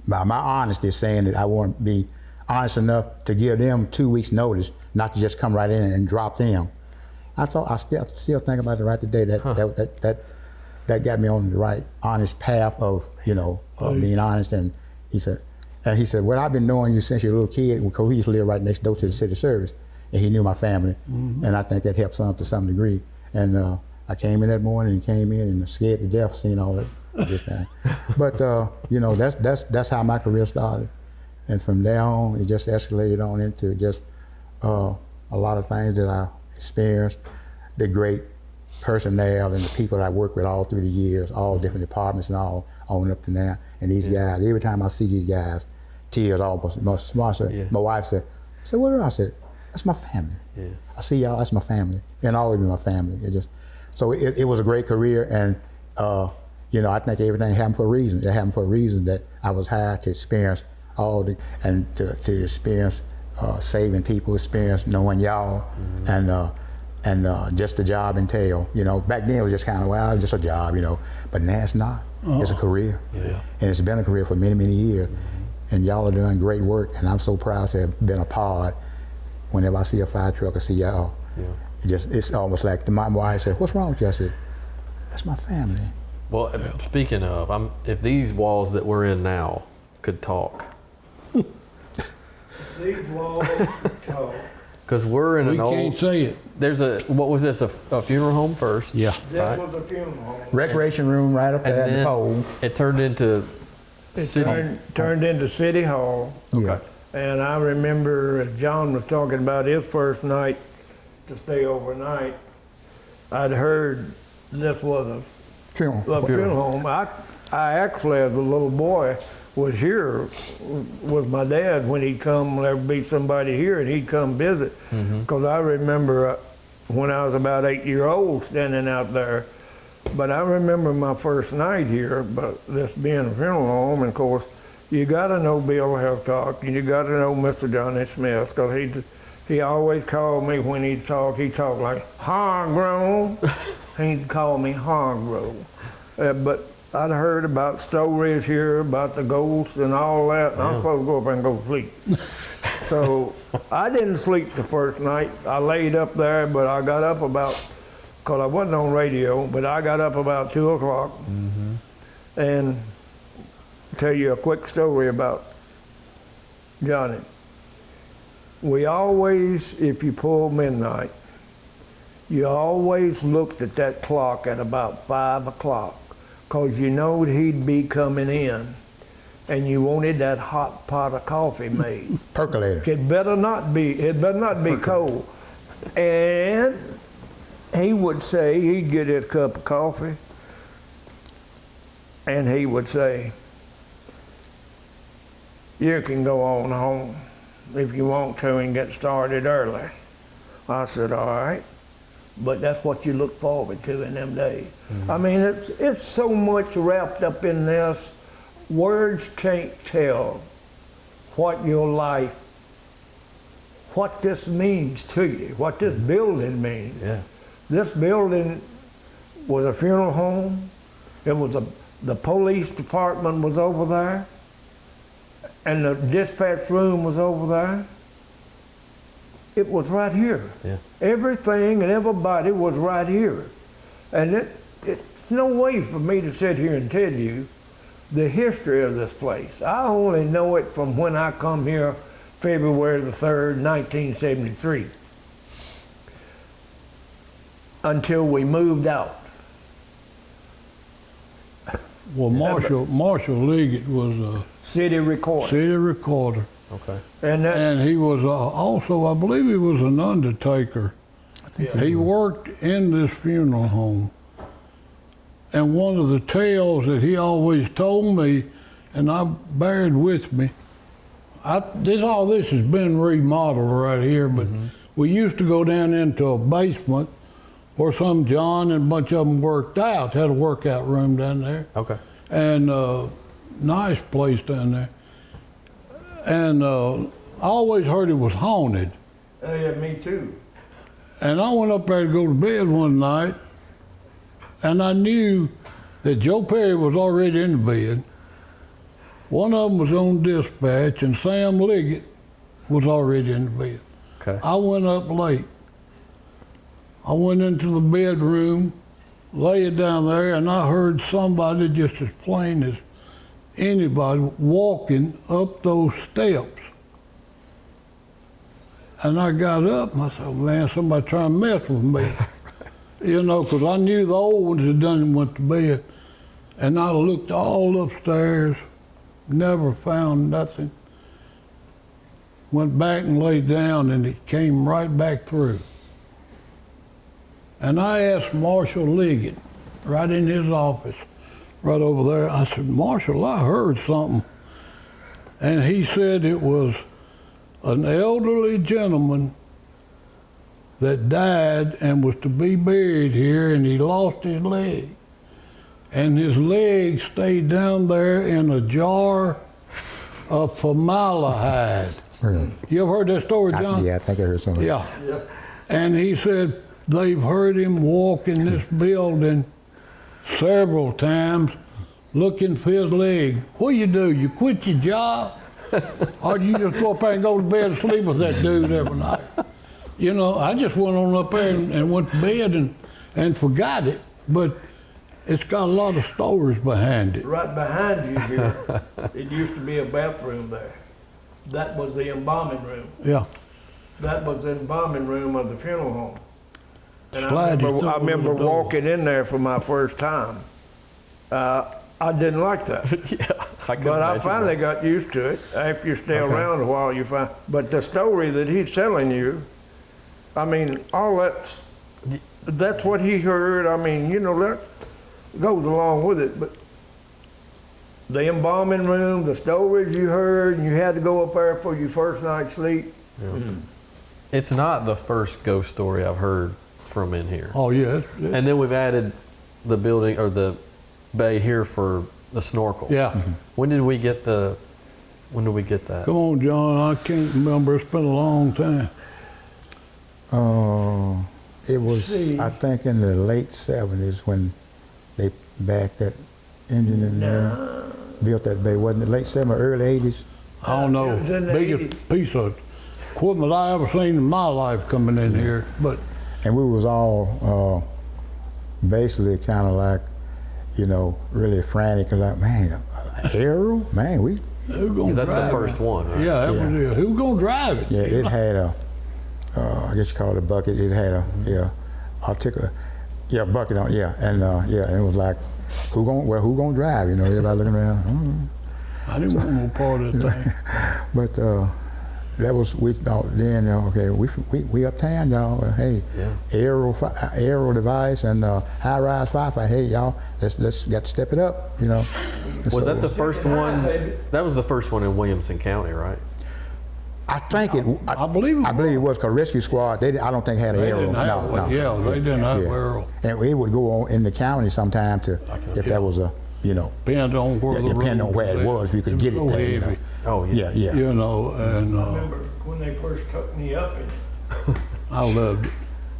My honesty is saying that I want to be honest enough to give them 2 weeks notice, not to just come right in and drop them. I still think about it right today. That got me on the right, honest path of being honest. And he said, well, I've been knowing you since you're a little kid, because we used to live right next door to the city service, and he knew my family, and I think that helped some to some degree. And I came in that morning and came in and scared to death seeing all that. This thing. But that's how my career started, and from there on, it just escalated on into just a lot of things that I experienced. The great personnel and the people that I worked with all through the years, all different departments and all on up to now. And these guys, every time I see these guys, tears almost. My wife said, "So what are?" I said, "That's my family. Yeah. I see y'all. That's my family, and always been my family." It was a great career, and I think everything happened for a reason. It happened for a reason that I was hired to experience to experience saving people, experience knowing y'all, and just the job entail. Back then it was just kind of just a job, but now it's not. It's a career, and it's been a career for many, many years. And y'all are doing great work, and I'm so proud to have been a part. Whenever I see a fire truck, I see y'all. Yeah. It's almost like my wife said, "What's wrong with you?" I said, "That's my family." Well, speaking of, if these walls that we're in now could talk. These walls talk. Because we're in We an old. can't say it. There's what was this? A funeral home first? Yeah. That Right. was a funeral home. Recreation room right up And there at the then pole. it turned into It city. turned into City Hall. Yeah. And I remember John was talking about his first night to stay overnight. I'd heard this was a funeral home. I actually, as a little boy, was here with my dad when he'd come. There'd be somebody here, and he'd come visit. Because I remember when I was about 8 years old, standing out there. But I remember my first night here. But this being a funeral home, and of course, you got to know Bill Heathcock, and you got to know Mr. Johnny Smith, because He always called me when he talked like Hargrove. He'd call me Hargrove. But I'd heard about stories here about the ghosts and all that, and I'm supposed to go up and go sleep. So I didn't sleep the first night. I laid up there, but I got up about, because I wasn't on radio, but I got up about 2 o'clock and tell you a quick story about Johnny. We always, if you pull midnight, you always looked at that clock at about 5 o'clock, because you knowed he'd be coming in, and you wanted that hot pot of coffee made. Percolator. It better not be cold. And he would say, he'd get his cup of coffee, and he would say, you can go on home if you want to and get started early. I said, all right. But that's what you look forward to in them days. I mean, it's so much wrapped up in this. Words can't tell what your life, what this means to you, what this building means. Yeah. This building was a funeral home. It was the police department was over there, and the dispatch room was over there. It was right here. Yeah. Everything and everybody was right here. And it's no way for me to sit here and tell you the history of this place. I only know it from when I come here February the 3rd, 1973, until we moved out. Well, Marshall Liggett was a City recorder. city recorder, Okay. And he was also, I believe, he was an undertaker. He worked in this funeral home, and one of the tales that he always told me, and I bared with me, all this has been remodeled right here, but we used to go down into a basement where some John and a bunch of them worked out, had a workout room down there, Okay. and nice place down there. And I always heard it was haunted. yeah, me too. And I went up there to go to bed one night, and I knew that Joe Perry was already in the bed. One of them was on dispatch, and Sam Liggett was already in the bed. Okay. I went up late. I went into the bedroom, laid down there, and I heard somebody just as plain as anybody walking up those steps. And I got up and I said, man, somebody trying to mess with me. You know, because I knew the old ones had done went to bed. And I looked all upstairs, never found nothing. Went back and laid down, and it came right back through. And I asked Marshall Liggett, right in his office, right over there, I said, Marshall, I heard something. And he said it was an elderly gentleman that died and was to be buried here, and he lost his leg. And his leg stayed down there in a jar of formaldehyde. Really? You ever heard that story, John? Yeah, I think I heard something. Yeah. And he said they've heard him walk in this building several times looking for his leg. What do? You quit your job? Or do you just go up there and go to bed and sleep with that dude every night? You know, I just went on up there and went to bed and forgot it. But it's got a lot of stories behind it. Right behind you here, it used to be a bathroom there. That was the embalming room. Yeah. That was the embalming room of the funeral home. And Slide your I toe remember over the door. walking in there for my first time. I didn't like that. Yeah. I can But I imagine finally that. got used to it. After you stay Okay. around a while, you find. But the story that he's telling you, I mean, all that's what he heard. I mean, you know, that goes along with it. But the embalming room, the stories you heard, and you had to go up there for your first night's sleep. It's not the first ghost story I've heard from in here. Oh, yeah. And then we've added the building or the bay here for the snorkel. Yeah. When did we get that? Come on, John. I can't remember. It's been a long time. It was, See. I think, in the late 70s when they backed that engine in there, built that bay. Wasn't it late 70s, early 80s? I don't know, It was in the biggest piece of equipment I ever seen in my life coming in here, but And we was all basically kind of like, you know, really frantic. 'Cause like, man, Arrow? Man, we, who gonna Because that's the drive first it? one, right? Yeah, that Yeah. was it. Who gonna drive it? yeah, it had a, I guess you call it a bucket. It had a, bucket on, and it was like, who gonna drive? You know, everybody looking around. I didn't want no part of that thing. But that was, we thought then, okay, we uptown, y'all. Hey, Yeah. aero device and high rise firefight. Hey, y'all, let's got to step it up. You know. And Was so that the first one? That was the first one in Williamson County, right? I think it. I believe it I believe it was because Rescue Squad. I don't think had an They aero. didn't have No, one. no. Yeah, they didn't have arrow. And it would go on in the county sometime to, if that was a, you know, Depends on where the depending on road where it was, you could get it so there. You know. heavy, Oh, yeah. Yeah. you know, and Remember when they first took me up in it? I loved it.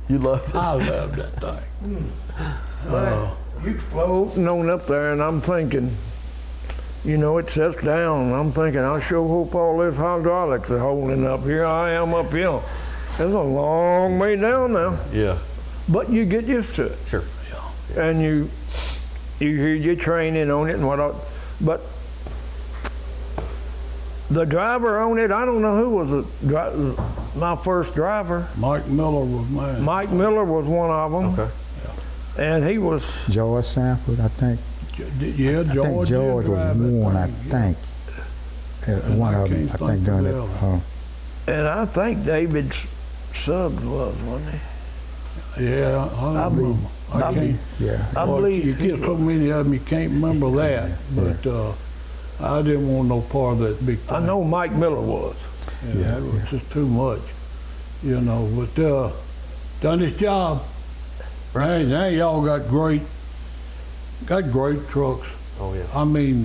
You loved it. I loved that thing. You floating on up there, and I'm thinking, you know, it sets down, and I'm thinking, I sure hope all this hydraulics are holding up. Here I am up here. It's a long way down now, Yeah. but you get used to it, Sure. and you hear your training on it and what. But the driver on it, I don't know who was my first driver. Mike Miller was mine. Mike Miller was one of them, Okay. and he was. George Sanford, I think. Yeah, I think George. George was one. I think. One I of them. can't I think think doing of it. the And I think David Suggs wasn't he? Yeah, I don't remember. I can't. Yeah. I Well, believe you he get so many of them, you can't remember that. But I didn't want no part of that big thing. I know Mike Miller was. Yeah, it was just too much, you know. But done his job. Right now, y'all got great trucks. Oh, yeah. I mean,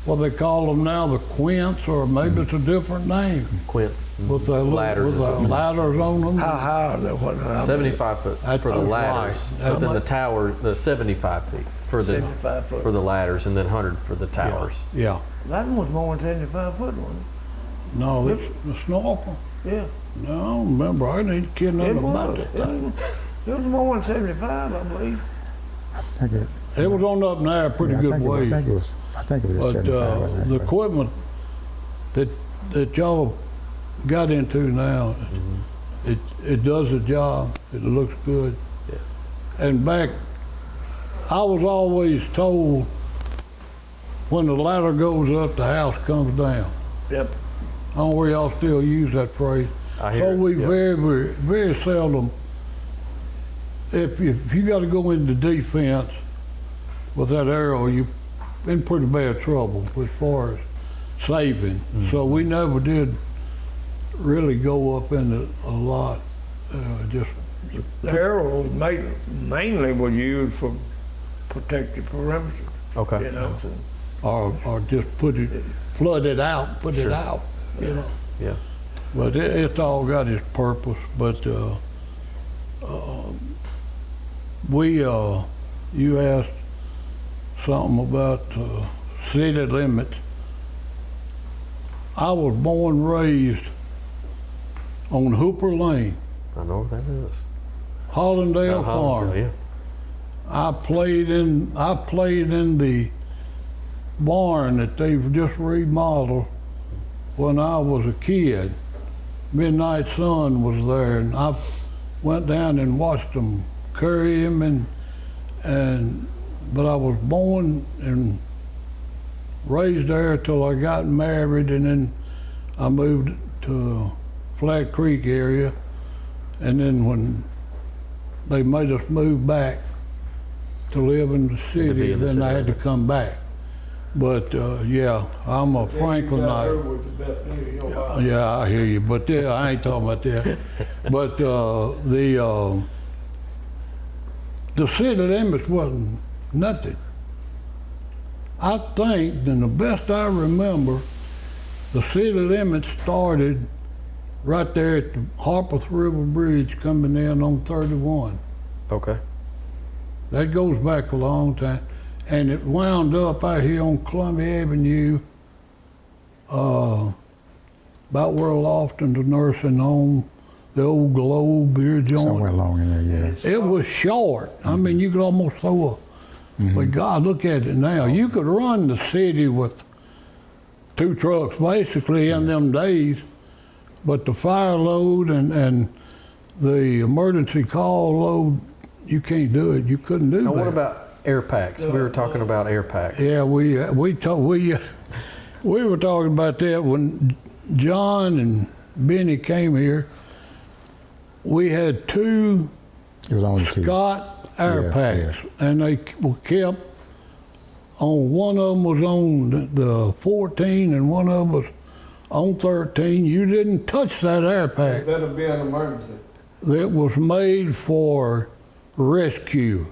what they call them now, the Quints, or maybe it's a different name. Quince. With the Ladders with is the what we- ladders on them. How high? What? 75 foot That's for the right. ladders, How but then the much? tower, the 75 feet for the 75 foot. for the ladders, and then 100 for the towers. Yeah. That one was more than 75 foot, wasn't it? No, it's the snorkel. Yeah, No, I don't remember. I ain't kidding it nothing about was. that thing. It was more than 75, I believe. I think it. It was on up there a pretty Yeah, good I think way. I think it was But 75. I think, the but- equipment that y'all got into now, it does the job. It looks good. And back, I was always told when the ladder goes up, the house comes down. Yep. I don't know where y'all still use that phrase. I hear So it, we yeah. very seldom, if you got to go into defense with that arrow, you in pretty bad trouble as far as saving. So we never did really go up in it a lot. Just The arrow mainly was used for protective perimeter, Okay. you know. So or just flood it out, put it Sure. out, you know. Yeah. But it's all got its purpose. But you asked something about city limits. I was born and raised on Hooper Lane, I know what that is. Hollandale Oh, Farm. Hollandale, yeah. I played in the barn that they've just remodeled when I was a kid. Midnight Sun was there, and I went down and watched them carry him, but I was born and raised there till I got married, and then I moved to Flat Creek area, and then when they made us move back to live in the be city, in the then city I had to limits. come back. But yeah, I'm a Franklinite. was the best news of your life. Yeah, I hear you, but yeah, I ain't talking about that. But the city limits wasn't nothing. I think, and the best I remember, the city limits started right there at the Harpeth River Bridge coming in on 31. Okay. That goes back a long time. And it wound up out here on Columbia Avenue, about where Lofton, the nursing home, the old Globe beer joint. Somewhere along in there, yeah. It was short. I mean, you could almost throw a, but God, look at it now. You could run the city with 2 trucks basically in them days, but the fire load and the emergency call load, you can't do it. You couldn't do Now, that. what about air packs? We were talking about air packs. Yeah, we were talking about that when John and Benny came here. We had 2 It was only 2. Scott air Yeah, packs, and they were kept on. One of them was on the 14, and one of them was on 13. You didn't touch that air pack. Better be an emergency. It was made for rescue,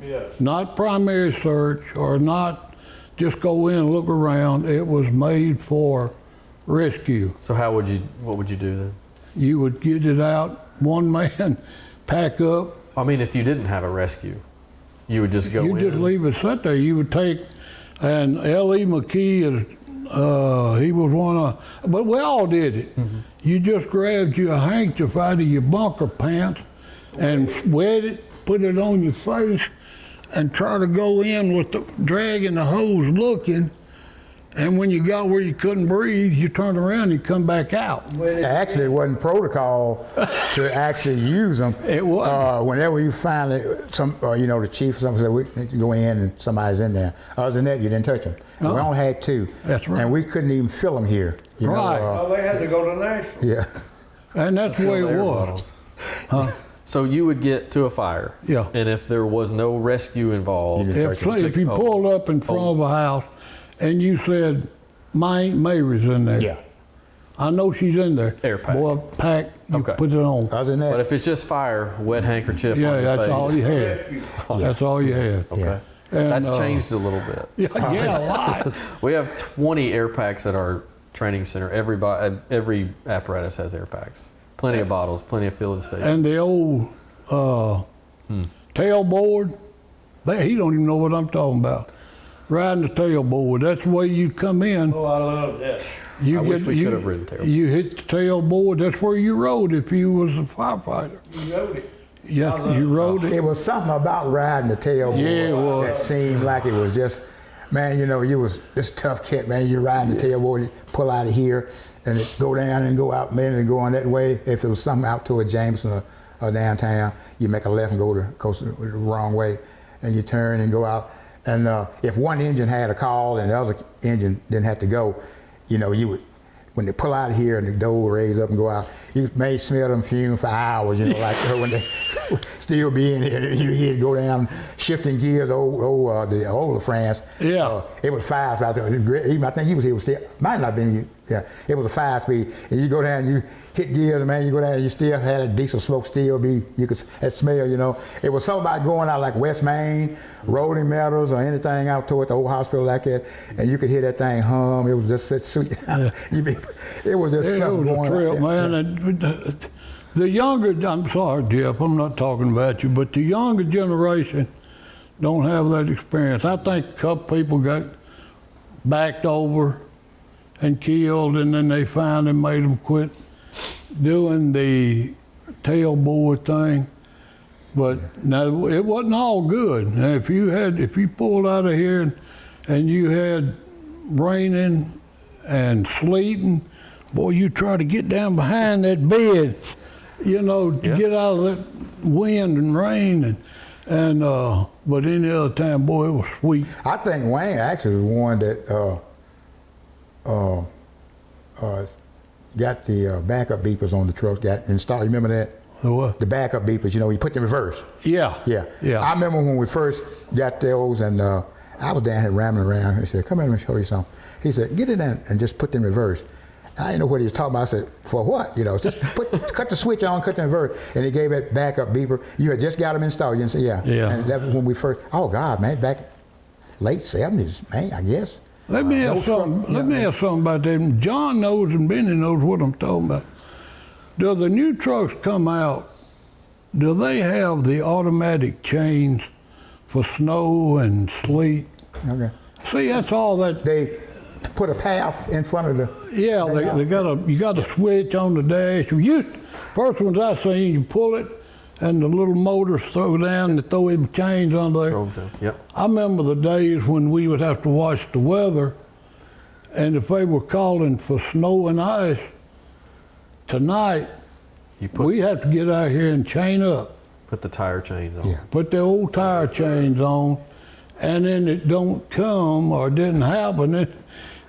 Yes. not primary search, or not just go in and look around. It was made for rescue. So what would you do then? You would get it out, one man, pack up. I mean, if you didn't have a rescue, you would just go You in. just leave it sit there. You would take, and L.E. McKee, he was one of, but we all did it. You just grabbed you a handkerchief out of your bunker pants and wet it, put it on your face, and try to go in with the dragging the hose looking. And when you got where you couldn't breathe, you turned around and you come back out. Actually, it wasn't protocol to actually use them. It wasn't. Whenever you finally, the chief or something said, we need to go in and somebody's in there. Other than that, you didn't touch them. We Oh. only had 2. That's right. And we couldn't even fill them here. You know, Right. Oh, they had to go to Nashville. yeah. And that's the way Fill it air was. bottles. So you would get to a fire. Yeah. And if there was no rescue involved, You just If you pulled up in front of a house and you said, my Aunt Mary's in there. Yeah. I know she's in there. Air pack. Boy, pack, you Okay. put it on. Other than that, But if it's just fire, wet handkerchief Yeah, on your that's face. all you had. That's all you had. Okay. Yeah. And, That's changed a little bit. Yeah, a lot. We have 20 air packs at our training center. Every apparatus has air packs. Plenty of bottles, plenty of filling stations. And the old tailboard, he don't even know what I'm talking about. Riding the tailboard, that's the way you come in. Oh, I love that. You I wish we could have ridden tailboard. You hit the tailboard, that's where you rode if you was a firefighter. You rode it. Yes, you rode it. it was something about riding the tailboard Yeah, it was. that seemed like it was just, man, you was this tough kid, man. You riding the tailboard, you pull out of here, and it go down and go out, man, and go on that way. If it was something out toward Jameson or downtown, you make a left and go the wrong way, and you turn and go out. And if one engine had a call and the other engine didn't have to go, you would, when they pull out of here and the door would raise up and go out, you may smell them fumes for hours, like when they still be in here. You hear it go down, shifting gears, the older France. Yeah. It was 5 speed. I think he was still, might not have been, yeah, it was a 5-speed. And you go down, you hit gears, man, you go down and you still had a diesel smoke still be, you could that smell, It was something about going out like West Main, Rolling Meadows or anything out toward the old hospital like that, and you could hear that thing hum. It was just that sweet. It was just It something was going a trip, like that. man. And the younger, I'm sorry, Jeff, I'm not talking about you, but the younger generation don't have that experience. I think a couple people got backed over and killed, and then they finally made them quit doing the tailboard thing. But no, it wasn't all good. Now, if you pulled out of here and you had raining and sleeting, boy, you try to get down behind that bed, to get out of that wind and rain but any other time, boy, it was sweet. I think Wayne actually was one that got the backup beepers on the truck, got installed. You remember that? The what? The backup beepers, you put the reverse. Yeah. Yeah. Yeah. I remember when we first got those, and I was down here rambling around. He said, come here, let me show you something. He said, get it in and just put them in reverse. I didn't know what he was talking about. I said, for what? Just cut the switch on, cut the reverse. And he gave that backup beeper. You had just got them installed. You said, yeah. Yeah. And that was when we first, oh God, man, back late 70s, man, I guess. Let me ask something about that. John knows and Benny knows what I'm talking about. Do the new trucks come out, do they have the automatic chains for snow and sleet? Okay. See, that's all that, They put a path in front of the. yeah, they got you got a switch on the dash. First ones I seen, you pull it and the little motors throw down and throw them chains on there. Drove them. Yep. I remember the days when we would have to watch the weather, and if they were calling for snow and ice tonight, You put we'd have to get out here and chain up, put the tire chains on. Yeah. put the old tire chains on, and then it don't come or didn't happen.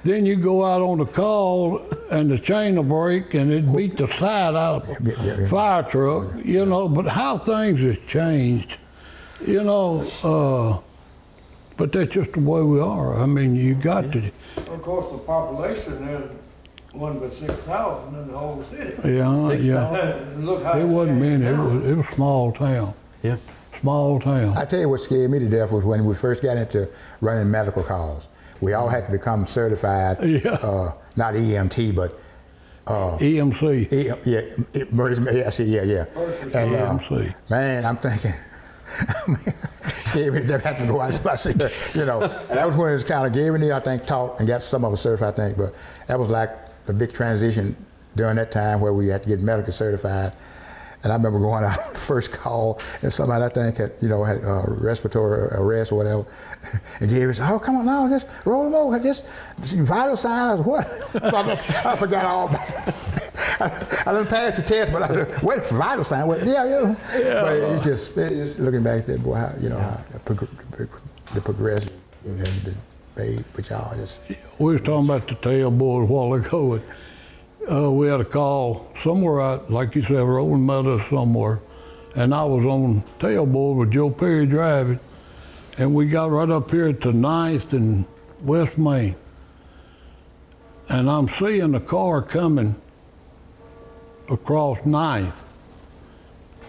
Then you go out on the call and the chain will break and it beat the side out of a fire truck, you know. But how things has changed, you know. But that's just the way we are. I mean, you got to, Of course, the population there, one but 6,000 in the whole city. yeah, 6,000? yeah. Look how It it's wasn't changed many. now. It was small town, Yeah. small town. I tell you what scared me to death was when we first got into running medical calls. We all had to become certified, Yeah. not EMT, but EMC, yeah. And EMC. man, I'm thinking, scared me to death having to go out. You know, and that was when it was kind of gave me, I think, taught and got some of us certified, I think. But that was like a big transition during that time where we had to get medical certified. And I remember going out on the first call, and somebody I think had, you know, had respiratory arrest or whatever, and Jerry said, "Oh, come on now, just roll them over, just vital signs, what?" I forgot all about it. I didn't pass the test, but I said, "What vital sign?" What? Yeah. But it's just looking back at that, boy, how, you know, how the progression has been made, but y'all just. We was talking about the tailboard a while ago. We had a call somewhere out, like you said, Rolling Meadows somewhere, and I was on tailboard with Joe Perry driving, and we got right up here to 9th and West Main, and I'm seeing the car coming across 9th,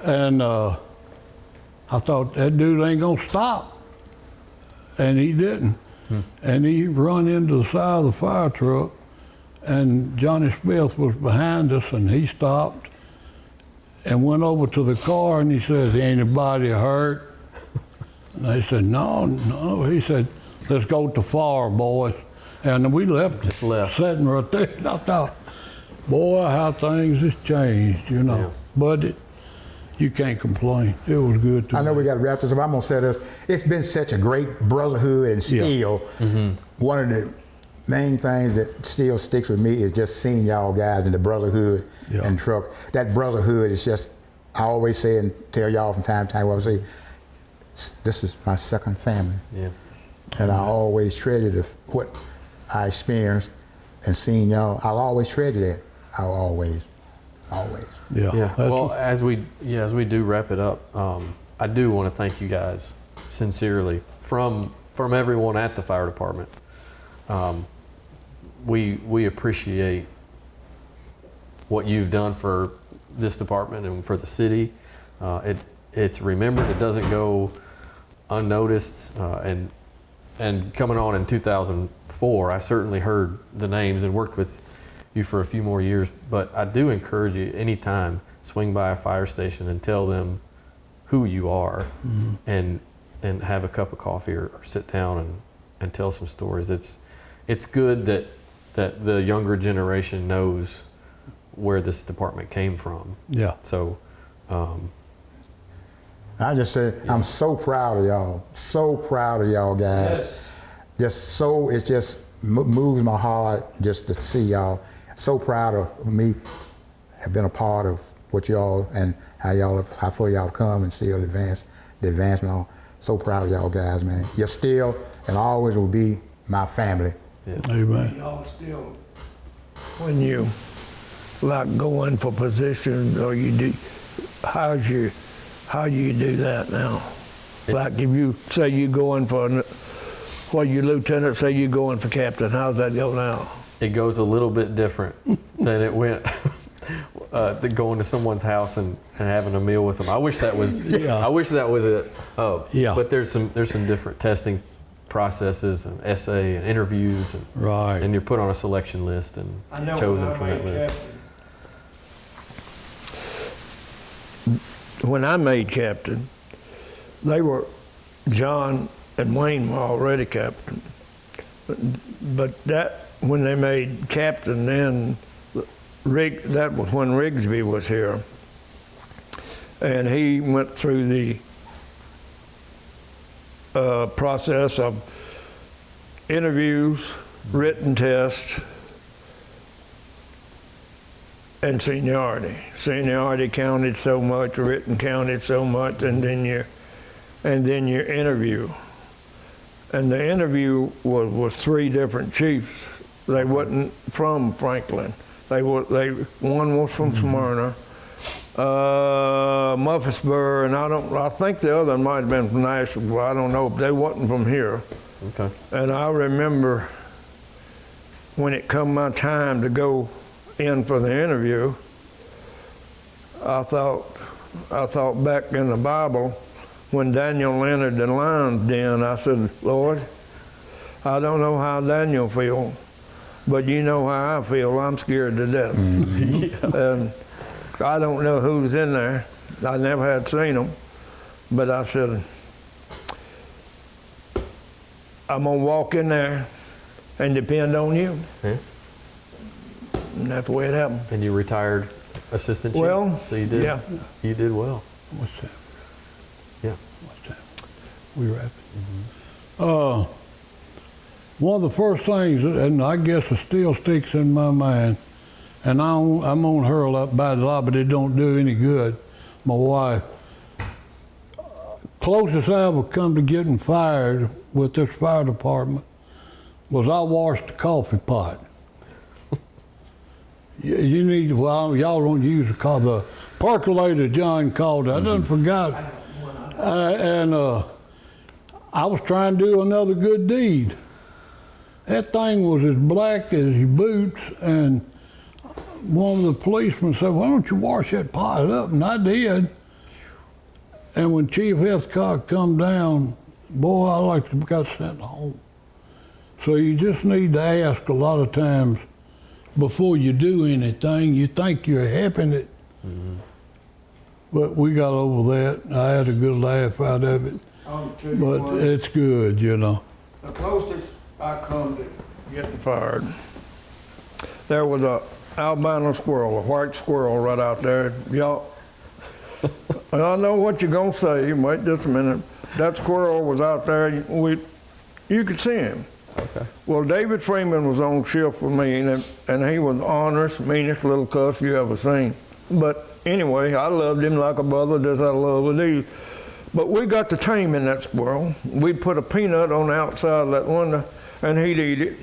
and I thought that dude ain't gonna stop, and he didn't, and he run into the side of the fire truck. And Johnny Smith was behind us, and he stopped and went over to the car, and he says, "Anybody hurt?" And they said, "No." He said, "Let's go to FAR, boys." And we left, Just left. sitting right there. And I thought, boy, how things has changed, you know. Yeah. But you can't complain. It was good to I know me. we got to wrap this up. I'm gonna say this. It's been such a great brotherhood, and still one of the main things that still sticks with me is just seeing y'all guys in the brotherhood Yeah. and truck. That brotherhood is just, I always say and tell y'all from time to time, I say, this is my second family. Yeah. And I always treasure what I experienced and seeing y'all. I'll always treasure that. I'll always. Yeah. Yeah. That's Well, as we do wrap it up, I do want to thank you guys sincerely from everyone at the fire department. We appreciate what you've done for this department and for the city. It's remembered. It doesn't go unnoticed. And coming on in 2004, I certainly heard the names and worked with you for a few more years. But I do encourage you, anytime, swing by a fire station and tell them who you are, and have a cup of coffee or sit down and tell some stories. It's good that the younger generation knows where this department came from. Yeah. So, I just say, I'm so proud of y'all. So proud of y'all guys. Yes. Just so, it just moves my heart just to see y'all. So proud of me, have been a part of what y'all and how far y'all have come and still the advancement. So proud of y'all guys, man. You're still and always will be my family. Amen. Y'all still, when you like go in for positions or you do, how do you do that now? Like if you say you go in for, you lieutenant, say you go in for captain, how's that go now? it goes a little bit different than it went going to someone's house and having a meal with them. I wish that was I wish that was it. Yeah. But there's some different testing processes and essay and interviews Right. and you're put on a selection list and chosen from that list. when I made captain, John and Wayne were already captain. But that, when they made captain, then that was when Rigsby was here. And he went through the process of interviews, written tests, and seniority. Seniority counted so much, written counted so much, and then your interview. And the interview was 3 different chiefs. They wasn't from Franklin. One was from Smyrna, Murfreesboro, and I think the other might have been from Nashville. I don't know, but they wasn't from here. Okay. And I remember when it come my time to go in for the interview, I thought back in the Bible when Daniel entered the lion's den. I said, Lord, I don't know how Daniel feels, but you know how I feel. I'm scared to death. And I don't know who's in there. I never had seen them, but I said, I'm gonna walk in there and depend on you. Yeah. And that's the way it happened. And you retired assistant chief? Well, so you did. yeah. You did well. What's that? Yeah. What's that? We wrapping? One of the first things, and I guess it still sticks in my mind, and I'm gonna hurl up about it a lot, but it don't do any good. My wife, closest I ever come to getting fired with this fire department was I washed the coffee pot. You need, well, y'all don't use the percolator, John called it. I done forgot. And I was trying to do another good deed. That thing was as black as your boots, and one of the policemen said, why don't you wash that pot up? And I did. And when Chief Heathcock come down, boy, I like to got sent home. So you just need to ask a lot of times before you do anything. You think you're helping it, but we got over that. I had a good laugh out of it, I'll tell you but what, it's good, you know. the closest I come to getting fired, there was a albino squirrel, a white squirrel right out there. Y'all, I know what you're gonna say. Wait just a minute. That squirrel was out there. You could see him. Okay. Well, David Freeman was on shift with me, and he was the honest, meanest little cuss you ever seen. But anyway, I loved him like a brother, just I love with these. But we got to taming that squirrel. We'd put a peanut on the outside of that window, and he'd eat it.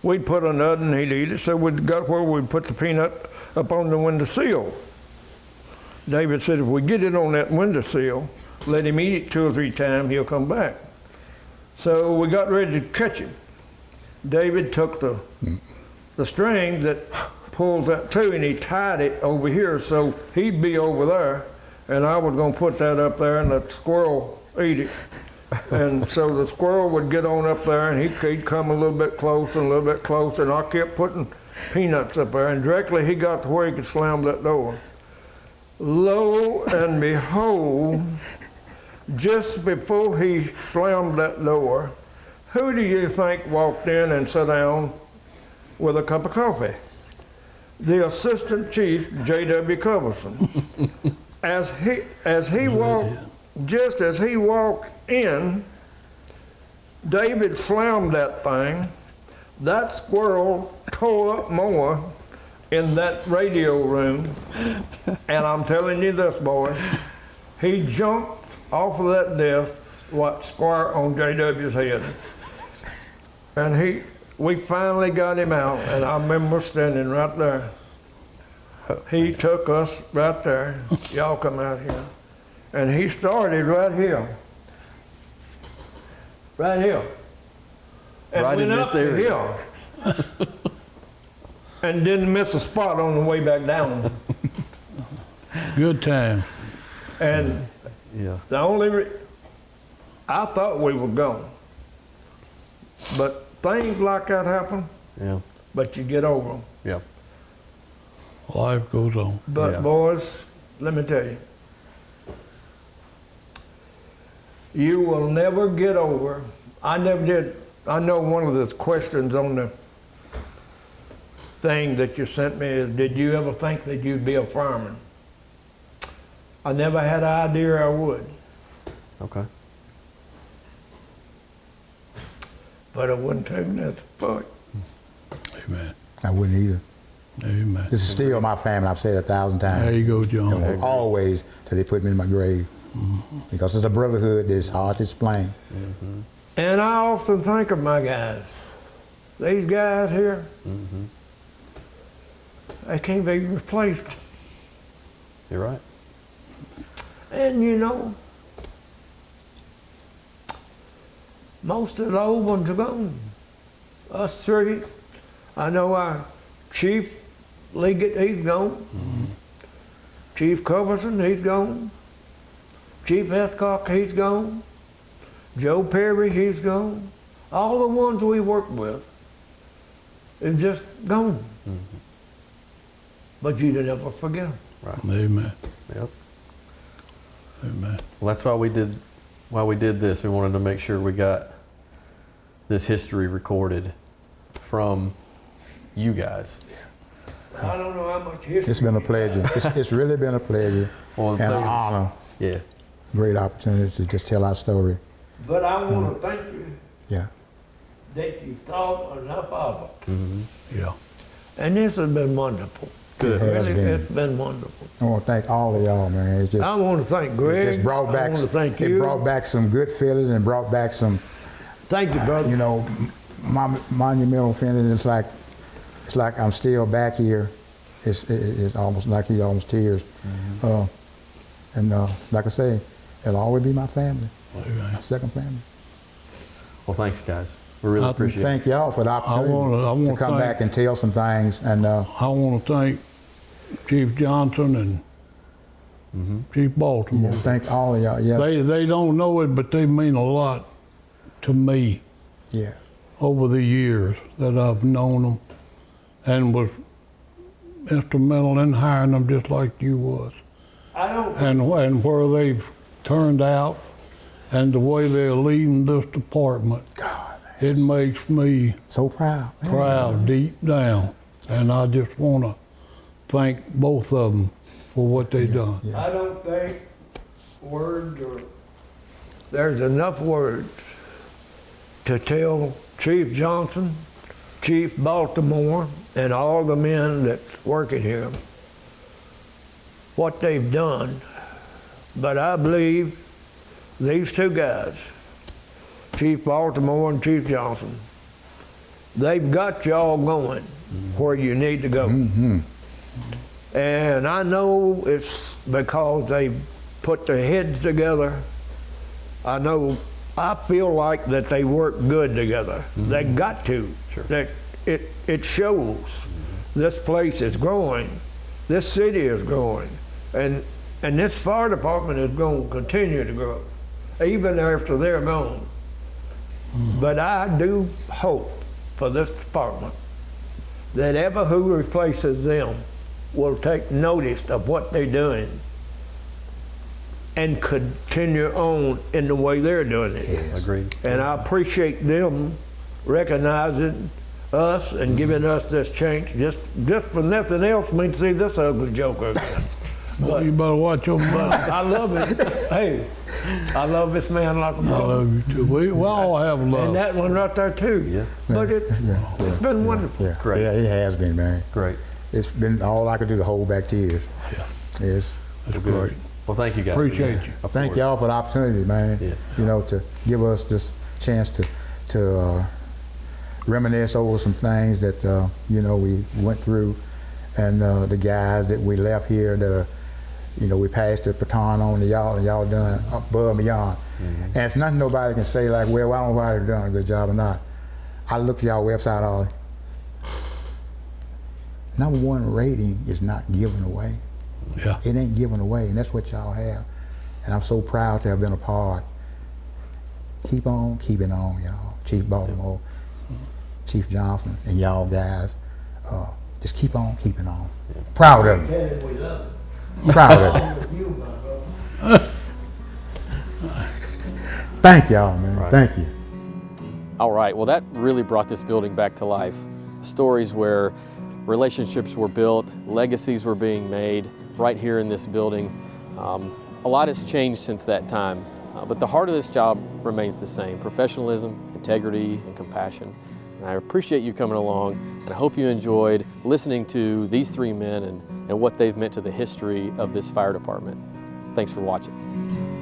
We'd put a nut, and he'd eat it. So we got where we'd put the peanut up on the window sill. David said, if we get it on that window sill, let him eat it 2 or 3 times, he'll come back. So we got ready to catch him. David took the string that pulls that too, and he tied it over here, so he'd be over there, and I was gonna put that up there and let the squirrel eat it. And so the squirrel would get on up there, and he'd come a little bit closer and a little bit closer, and I kept putting peanuts up there, and directly he got to where he could slam that door. Lo and behold, just before he slammed that door, who do you think walked in and sat down with a cup of coffee? The assistant chief, J.W. Coverson. As he walked, just as he walked in, David slammed that thing. That squirrel tore up more in that radio room, and I'm telling you this, boys, he jumped off of that desk, square on JW's head. And we finally got him out, and I remember standing right there. He took us right there, y'all come out here, and he started right here. Right here. And Right in went this up the area. hill. And didn't miss a spot on the way back down. Good time. And Yeah. the I thought we were gone. But things like that happen, Yeah. but you get over them. Yeah. Life goes on. But Yeah. boys, let me tell you, You will never get over. I never did. I know one of the questions on the thing that you sent me is, did you ever think that you'd be a fireman? I never had an idea I would, Okay. but I wouldn't take nothing for it. Amen. I wouldn't either. Amen. This is still my family. I've said it 1,000 times. There you go, And John. will always till they put me in my grave. Because it's a brotherhood that's hard to explain. And I often think of my guys. These guys here, they can't be replaced. You're right. And you know, most of the old ones are gone. Us three, I know our Chief Liggett, he's gone. Chief Culberson, he's gone. Chief Escock, he's gone. Joe Perry, he's gone. All the ones we worked with is just gone. But you never forget them. Amen. Yep. Amen. Well, that's why we did this. We wanted to make sure we got this history recorded from you guys. I don't know how much history. It's been a pleasure. It's really been a pleasure Well, and an honor. Yeah. Great opportunity to just tell our story. But I want to thank you Yeah. that you thought enough of it. Yeah. And this has been wonderful. Good. It has Really, been. it's been wonderful. I want to thank all of y'all, man. It's just, I want to thank it Greg. just brought back. I want to thank It you. brought back some good feelings and brought back some, Thank you, brother. you know, monumental feelings. It's like I'm still back here. It's almost like you almost tears. And like I say, it'll always be my family, Amen. my second family. Well, thanks, guys. We really appreciate it. Thank y'all for the opportunity I wanna to come thank- back and tell some things. And I want to thank Chief Johnson and Chief Baltimore. thank all of y'all. Yeah, They don't know it, but they mean a lot to me yeah. over the years that I've known them and was instrumental in hiring them just like you was. I don't. And where they've turned out and the way they're leading this department, God, it makes me so proud. man. proud deep down. And I just want to thank both of them for what they done. Yeah. I don't think words or there's enough words to tell Chief Johnson, Chief Baltimore, and all the men that's working here what they've done. But I believe these two guys, Chief Baltimore and Chief Johnson, they've got y'all going where you need to go. And I know it's because they put their heads together. I feel like that they work good together. They got to. Sure. That it shows. This place is growing. This city is growing. And this fire department is going to continue to grow, even after they're gone. But I do hope for this department that ever who replaces them will take notice of what they're doing and continue on in the way they're doing it. Agreed. And I appreciate them recognizing us and giving us this chance, just for nothing else, me to see this ugly joker again. Well, you better watch your But mouth. I love it. Hey, I love this man like a I brother. love you too. We all have And love. that one right there too. Yeah. But it's Yeah, been wonderful. yeah, Great. yeah, it has been, man. Great. It's been all I could do to hold back tears. Yeah. Yes. That's Well, good. great. Well, thank you guys. Appreciate again. you. Of Thank course. y'all for the opportunity, man. Yeah. You know, to give us this chance to reminisce over some things that you know we went through, and the guys that we left here that are, you know, we passed the baton on to y'all, and y'all done above and beyond. And it's nothing nobody can say like, well, I don't know if I've done a good job or not. I look at y'all website, all. #1 rating is not given away. Yeah. It ain't given away, and that's what y'all have. And I'm so proud to have been a part. Keep on keeping on, y'all. Chief Baltimore, Chief Johnson, and y'all guys. Just keep on keeping on. Proud of you. Tell him we love him. Proud of you. You, my brother. Thank y'all, man. Right. Thank you. All right, well, that really brought this building back to life. Stories where relationships were built, legacies were being made right here in this building. A lot has changed since that time, but the heart of this job remains the same: professionalism, integrity, and compassion. And I appreciate you coming along, and I hope you enjoyed listening to these three men and what they've meant to the history of this fire department. Thanks for watching.